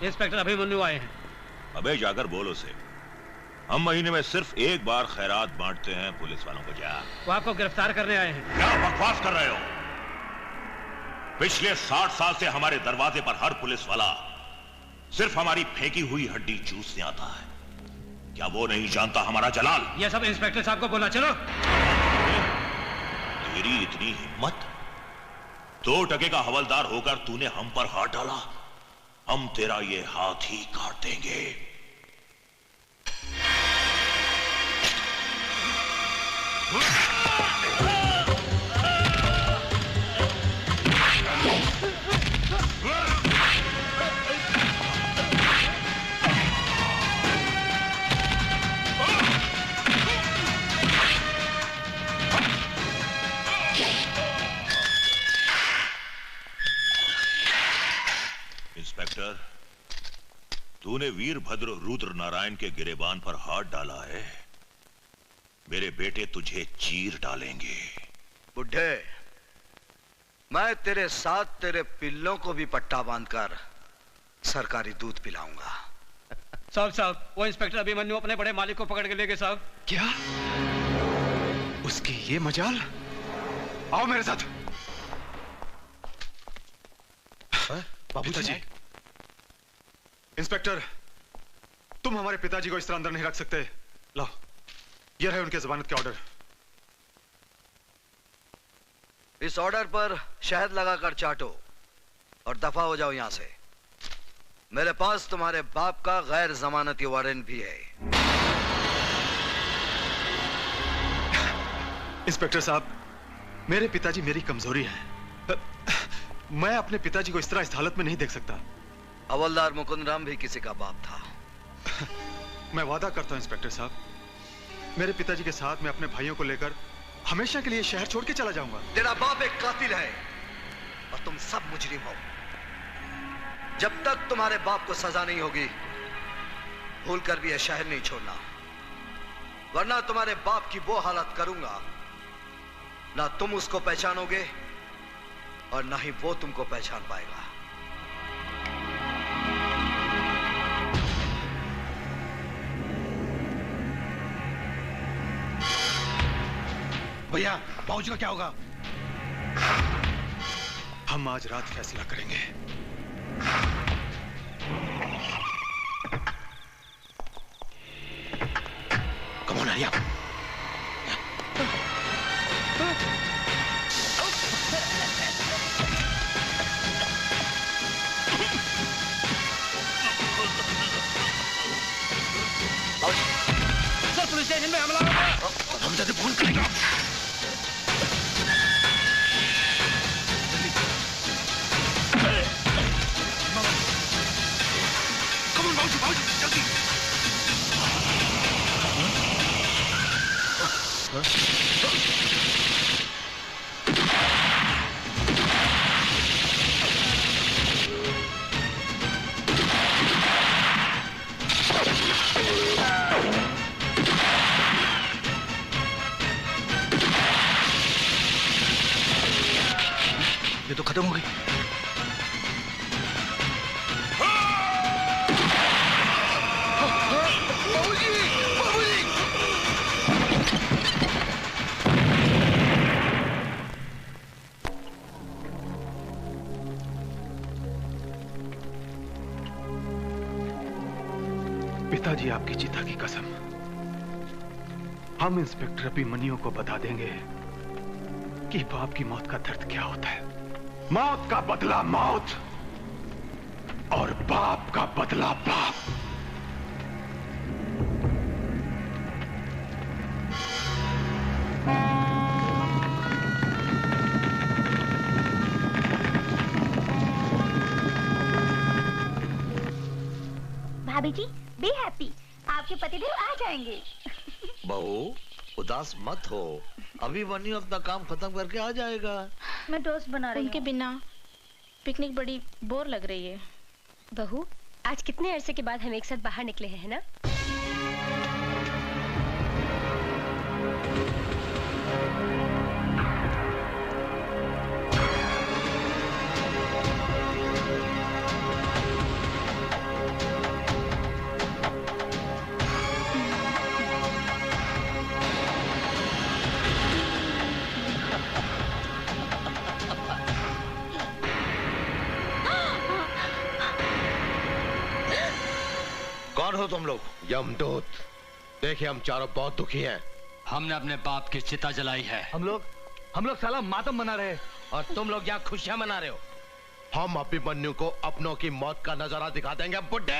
इंस्पेक्टर अभिमन्यु आए हैं। अबे जाकर बोल उसे, हम महीने में सिर्फ एक बार खैरात बांटते हैं पुलिस वालों को। जा। वो आपको गिरफ्तार करने आए हैं। क्या बकवास कर रहे हो? पिछले 60 साल से हमारे दरवाजे पर हर पुलिस वाला सिर्फ हमारी फेंकी हुई हड्डी चूसने आता है। क्या वो नहीं जानता हमारा जलाल? ये सब इंस्पेक्टर साहब को बोला। चलो। तेरी इतनी हिम्मत? 2 टके का हवलदार होकर तूने हम पर हाथ डाला? हम तेरा ये हाथ ही काट देंगे। तूने वीरभद्र रुद्र नारायण के गिरेबान पर हाथ डाला है, मेरे बेटे तुझे चीर डालेंगे। बुड्ढे, मैं तेरे साथ तेरे पिल्लों को भी पट्टा बांधकर सरकारी दूध पिलाऊंगा। साहब, वो इंस्पेक्टर अभिमन्यु अपने बड़े मालिक को पकड़ के ले गए साहब। क्या? उसकी ये मजाल? आओ मेरे साथ। बाबूजी। इंस्पेक्टर, तुम हमारे पिताजी को इस तरह अंदर नहीं रख सकते। लाओ, ये रहे उनके जमानत के ऑर्डर। इस ऑर्डर पर शहद लगाकर चाटो और दफा हो जाओ यहां से। मेरे पास तुम्हारे बाप का गैर जमानती वारंट भी है। इंस्पेक्टर साहब, मेरे पिताजी मेरी कमजोरी है। मैं अपने पिताजी को इस तरह इस हालत में नहीं देख सकता। हवलदार मुकुंद राम भी किसी का बाप था। मैं वादा करता हूं इंस्पेक्टर साहब, मेरे पिताजी के साथ मैं अपने भाइयों को लेकर हमेशा के लिए शहर छोड़ के चला जाऊंगा। तेरा बाप एक कातिल है और तुम सब मुजरिम हो। जब तक तुम्हारे बाप को सजा नहीं होगी, भूल कर भी यह शहर नहीं छोड़ना, वरना तुम्हारे बाप की वो हालत करूंगा, ना तुम उसको पहचानोगे और ना ही वो तुमको पहचान पाएगा। भैया, बाबूजी का क्या होगा? हम आज रात फैसला करेंगे। Come on hurry up. Sir, police station में हमला हो गया। हम जल्दी फोन करेंगे। ये तो खत्म हो गई। पिताजी, आपकी चिता की कसम, हम इंस्पेक्टर अभिमन्यु को बता देंगे कि बाप की मौत का दर्द क्या होता है। मौत का बदला मौत और बाप का बदला बाप। भाभी जी, बी हैप्पी, आपके पतिदेव आ जाएंगे। बहू, उदास मत हो, अभिमन्यु अपना काम खत्म करके आ जाएगा। मैं टोस्ट बना रही हूँ। उनके बिना पिकनिक बड़ी बोर लग रही है। बहू, आज कितने अरसे के बाद हम एक साथ बाहर निकले हैं ना? कौन हो तुम लोग? यमदूत। देखिए, हम चारों बहुत दुखी हैं। हमने अपने बाप की चिता जलाई है। हम लोग साला मातम मना रहे हैं और तुम लोग यहाँ खुशियां मना रहे हो। हम अभिमन्यु को अपनों की मौत का नजारा दिखा देंगे। बुड्ढे,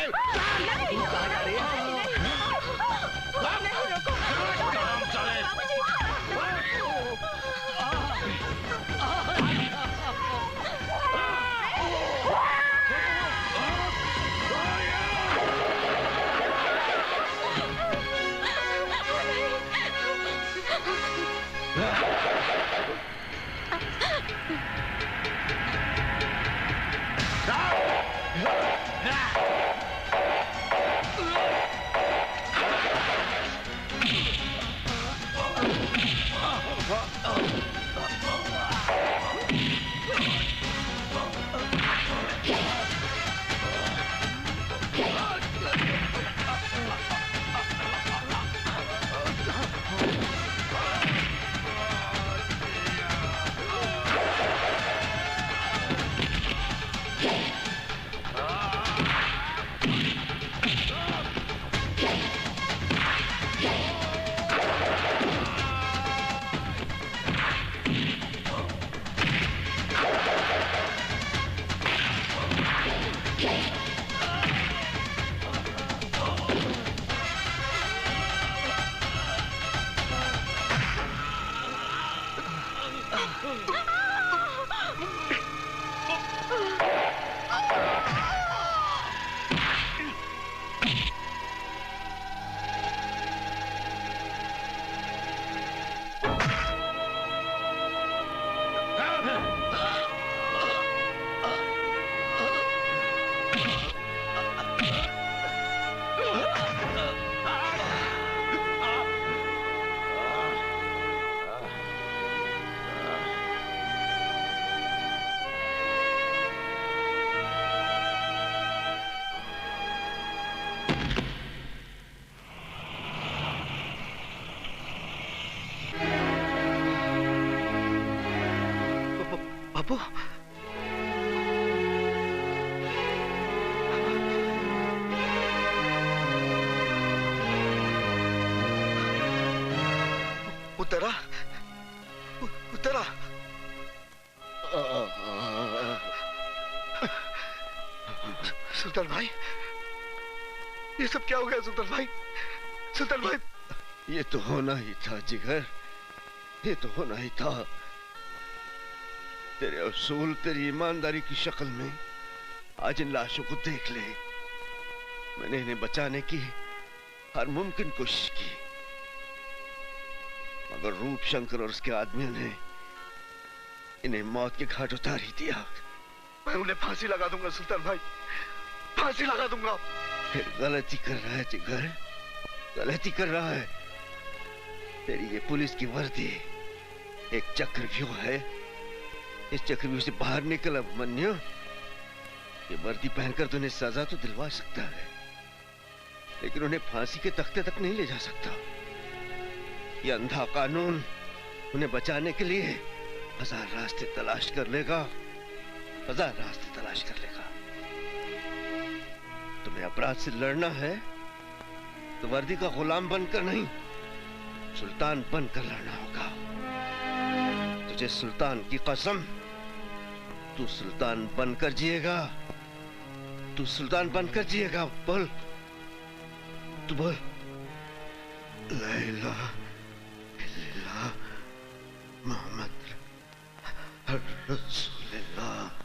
बापू उतरा उतरा सुल्तान भाई ये सब क्या हो गया सुल्तान भाई? सुल्तान भाई ये तो होना ही था जिगर, ये तो होना ही था। तेरे असूल तेरी ईमानदारी की शक्ल में आज इन लाशों को देख ले। मैंने इन्हें बचाने की हर मुमकिन कोशिश की, मगर रूप शंकर और उसके आदमियों ने इन्हें मौत के घाट उतार ही दिया। मैं उन्हें फांसी लगा दूंगा सुल्तान भाई, फांसी लगा दूंगा। फिर गलती कर रहा है जिगर, गलती कर रहा है। तेरी ये पुलिस की वर्दी एक चक्रव्यूह है। इस चक्रव्यूह से बाहर निकल अभिमन्यु। ये वर्दी पहनकर तो उन्हें सजा तो दिलवा सकता है, लेकिन उन्हें फांसी के तख्ते तक नहीं ले जा सकता। ये अंधा कानून उन्हें बचाने के लिए हजार रास्ते तलाश कर लेगा, हजार रास्ते तलाश कर लेगा। तुम्हें अपराध से लड़ना है तो वर्दी का गुलाम बनकर नहीं, सुल्तान बनकर लड़ना होगा। तुझे सुल्तान की कसम, तू सुल्तान बनकर जिएगा, तू सुल्तान बनकर जिएगा। बोल, तू बोल। ला इलाहा इल्लल्लाह मोहम्मद रसूलुल्लाह।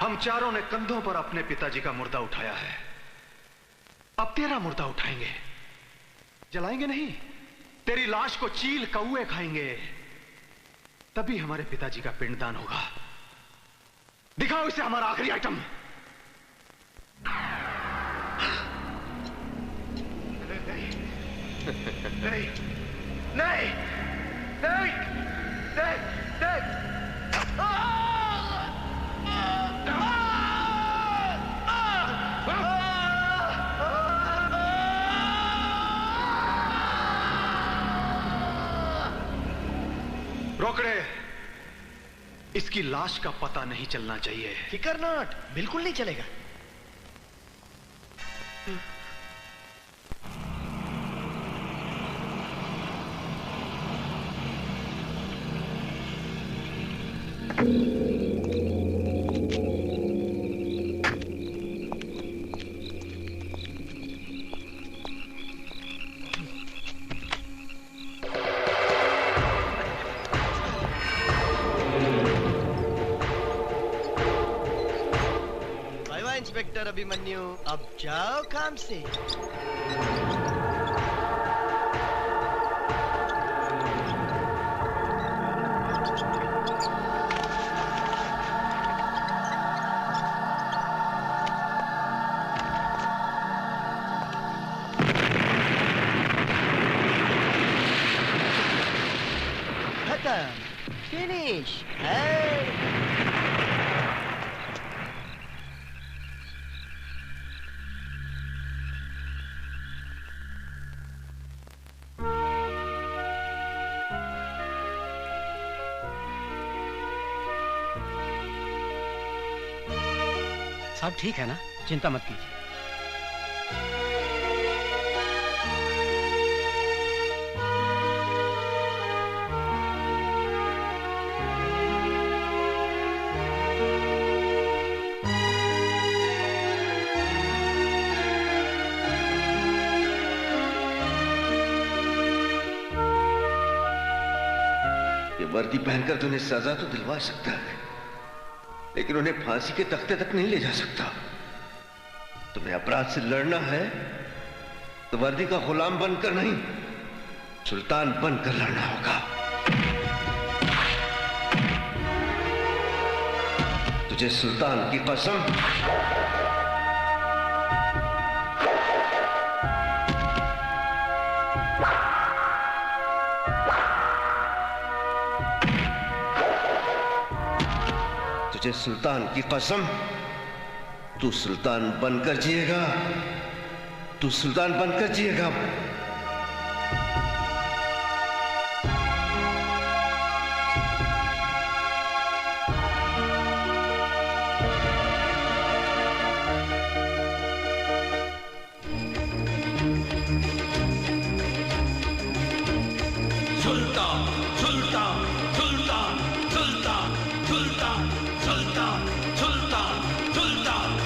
हम चारों ने कंधों पर अपने पिताजी का मुर्दा उठाया है, अब तेरा मुर्दा उठाएंगे। जलाएंगे नहीं, तेरी लाश को चील कौए खाएंगे, तभी हमारे पिताजी का पिंडदान होगा। दिखाओ इसे हमारा आखिरी आइटम। नहीं नहीं नहीं नहीं नहीं। रोकड़े, इसकी लाश का पता नहीं चलना चाहिए। फिकर नॉट, बिल्कुल नहीं चलेगा। इंस्पेक्टर अभिमन्यु, अब जाओ काम से। खत्म, फिनिश है। सब ठीक है ना, चिंता मत कीजिए। ये वर्दी पहनकर तो उन्हें सजा तो दिलवा सकता है, लेकिन उन्हें फांसी के तख्ते तक नहीं ले जा सकता। तुम्हें अपराध से लड़ना है तो वर्दी का गुलाम बनकर नहीं, सुल्तान बनकर लड़ना होगा। तुझे सुल्तान की कसम, तुझे सुल्तान की कसम, तू सुल्तान बनकर जिएगा, तू सुल्तान बनकर जिएगा। सुल्तान सुल्तान सुल्तान सुल्तान सुल्तान सुल्तान सुल्तान सुल्तान।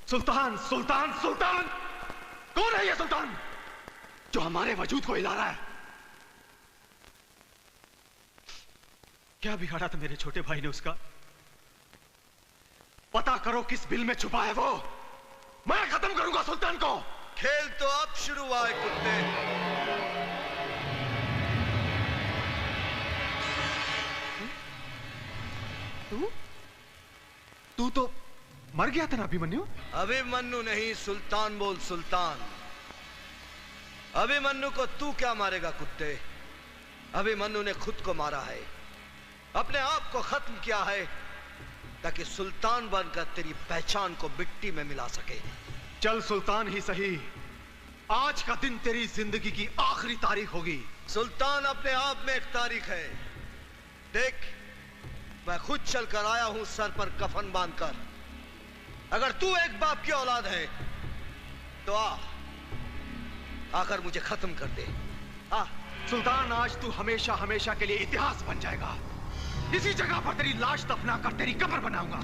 सुल्तान सुल्तान सुल्तान, कौन है ये सुल्तान जो हमारे वजूद को हिला रहा है? क्या बिगाड़ा था मेरे छोटे भाई ने उसका? पता करो किस बिल में छुपा है वो। मैं खत्म करूंगा सुल्तान को। खेल तो अब शुरू हुआ है कुत्ते। तू तो मर गया था ना अभिमन्यु? अभिमन्यु नहीं, सुल्तान बोल, सुल्तान। अभिमन्यु को तू क्या मारेगा कुत्ते? अभिमन्यु ने खुद को मारा है, अपने आप को खत्म किया है, ताकि सुल्तान बनकर तेरी पहचान को मिट्टी में मिला सके। चल सुल्तान ही सही, आज का दिन तेरी जिंदगी की आखिरी तारीख होगी। सुल्तान अपने आप में एक तारीख है। देख, मैं खुद चलकर आया हूं सर पर कफन बांधकर। अगर तू एक बाप की औलाद है तो आकर मुझे खत्म कर दे। सुल्तान, आज तू हमेशा हमेशा के लिए इतिहास बन जाएगा। इसी जगह पर तेरी लाश दफना कर तेरी कब्र बनाऊंगा।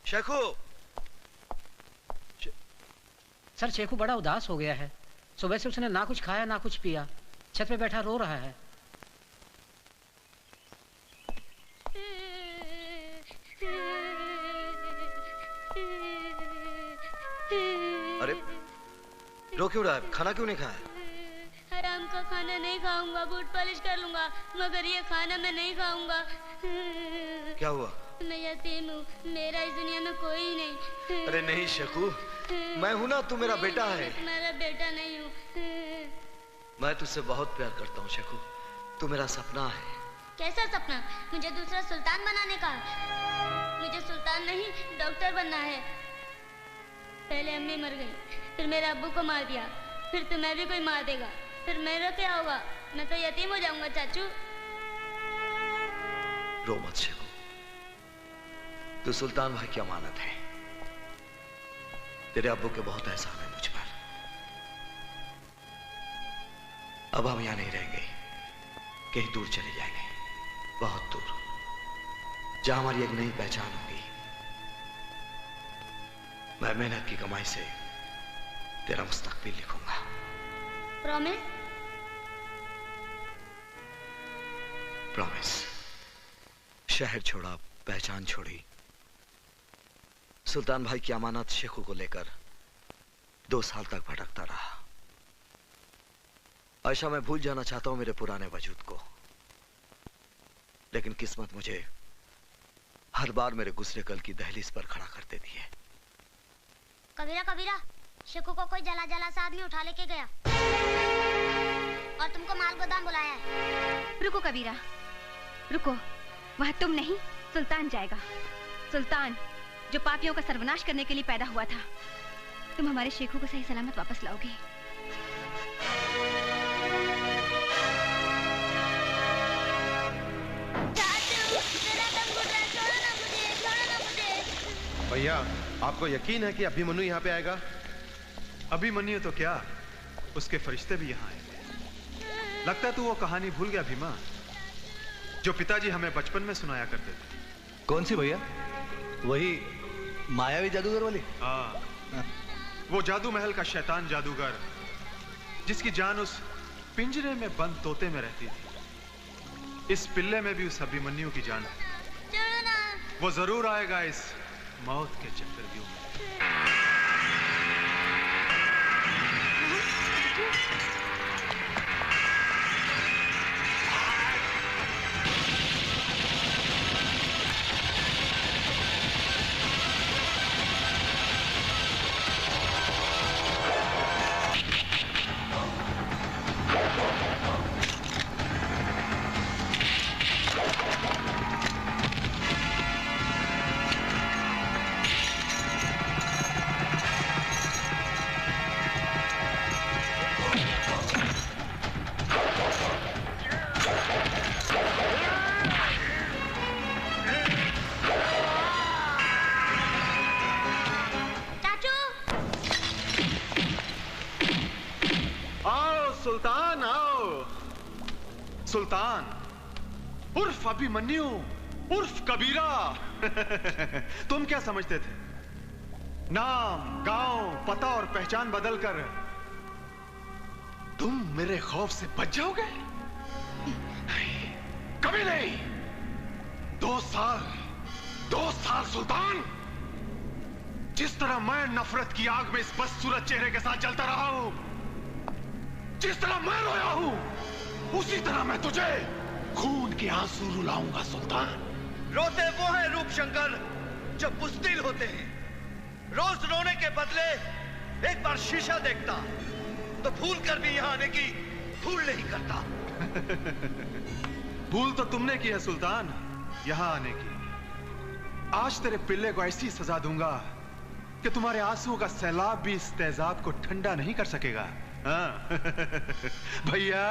शेखू। सर, शेखू बड़ा उदास हो गया है। सुबह से उसने ना कुछ खाया ना कुछ पिया, छत पे बैठा रो रहा है। अरे रो क्यों रहा है? खाना क्यों नहीं खाया? हराम का खाना नहीं खाऊंगा, बूट पॉलिश कर लूंगा, मगर ये खाना मैं नहीं खाऊंगा। क्या हुआ? मैं यतीम हूँ, मेरा इस दुनिया में कोई नहीं। अरे नहीं शेखू, मैं हूं ना, तू मेरा बेटा है। मेरा बेटा नहीं हूँ। मैं तुझसे बहुत प्यार करता हूँ शेखू, तू मेरा सपना है। कैसा सपना? मुझे दूसरा सुल्तान बनाने का। मुझे सुल्तान नहीं, डॉक्टर बनना है। पहले अम्मी मर गई, फिर मेरे अब्बू को मार दिया, फिर तुम्हें भी कोई मार देगा, फिर मेरा क्या होगा? मैं तो यतीम हो जाऊंगा चाचू। रो मत शेखू, तू सुल्तान भाई की अमानत है। तेरे अब्बू के बहुत एहसान है मुझ पर। अब हम यहां नहीं रहेंगे, कहीं दूर चले जाएंगे, बहुत दूर, जहां हमारी एक नई पहचान होगी। मैं मेहनत की कमाई से तेरा मुस्तकबिल लिखूंगा। प्रॉमिस? प्रॉमिस। शहर छोड़ा, पहचान छोड़ी, सुल्तान भाई की अमानत शेखू को लेकर 2 साल तक भटकता रहा। आयशा, मैं भूल जाना चाहता हूं मेरे पुराने वजूद को, लेकिन किस्मत मुझे हर बार मेरे गुजरे कल की दहलीज पर खड़ा कर देती है। कबीरा, कबीरा, शेखू को कोई जला जला सा आदमी उठा लेके गया और तुमको माल गोदाम बुलाया है। रुको कबीरा, रुको। वह तुम नहीं, सुल्तान जाएगा। सुल्तान जो पापियों का सर्वनाश करने के लिए पैदा हुआ था। तुम हमारे शेखों को सही सलामत वापस लाओगे। भैया, आपको यकीन है कि अभिमन्यु यहाँ पे आएगा? अभिमन्यु तो क्या, उसके फरिश्ते भी यहाँ आएंगे। लगता है तू वो कहानी भूल गया भीमा, जो पिताजी हमें बचपन में सुनाया करते थे। कौन सी भैया? वही मायावी जादूगर वाली? हाँ, वो जादू महल का शैतान जादूगर, जिसकी जान उस पिंजरे में बंद तोते में रहती थी। इस पिल्ले में भी उस अभिमन्यु की जान है। वो जरूर आएगा इस मौत के चक्रव्यूह में। सुल्तान उर्फ अभिमन्यु उर्फ कबीरा। तुम क्या समझते थे? नाम, गांव, पता और पहचान बदलकर तुम मेरे खौफ से बच जाओगे? कभी नहीं। 2 साल सुल्तान, जिस तरह मैं नफरत की आग में इस बदसूरत चेहरे के साथ जलता रहा हूं, जिस तरह मैं रोया हूं, उसी तरह मैं तुझे खून के आंसू रुलाऊंगा सुल्तान। रोते वो हैं रूपशंकर जो बुज़दिल होते हैं। रोज रोने के बदले एक बार शीशा देखता तो भूल कर भी यहाँ आने की भूल नहीं करता। भूल तो तुमने की है सुल्तान, यहाँ आने की। आज तेरे पिल्ले को ऐसी सजा दूंगा कि तुम्हारे आंसुओं का सैलाब भी इस तेजाब को ठंडा नहीं कर सकेगा। हाँ। भैया।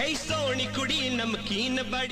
है सोनी कुड़ी नमकीन बड़ी।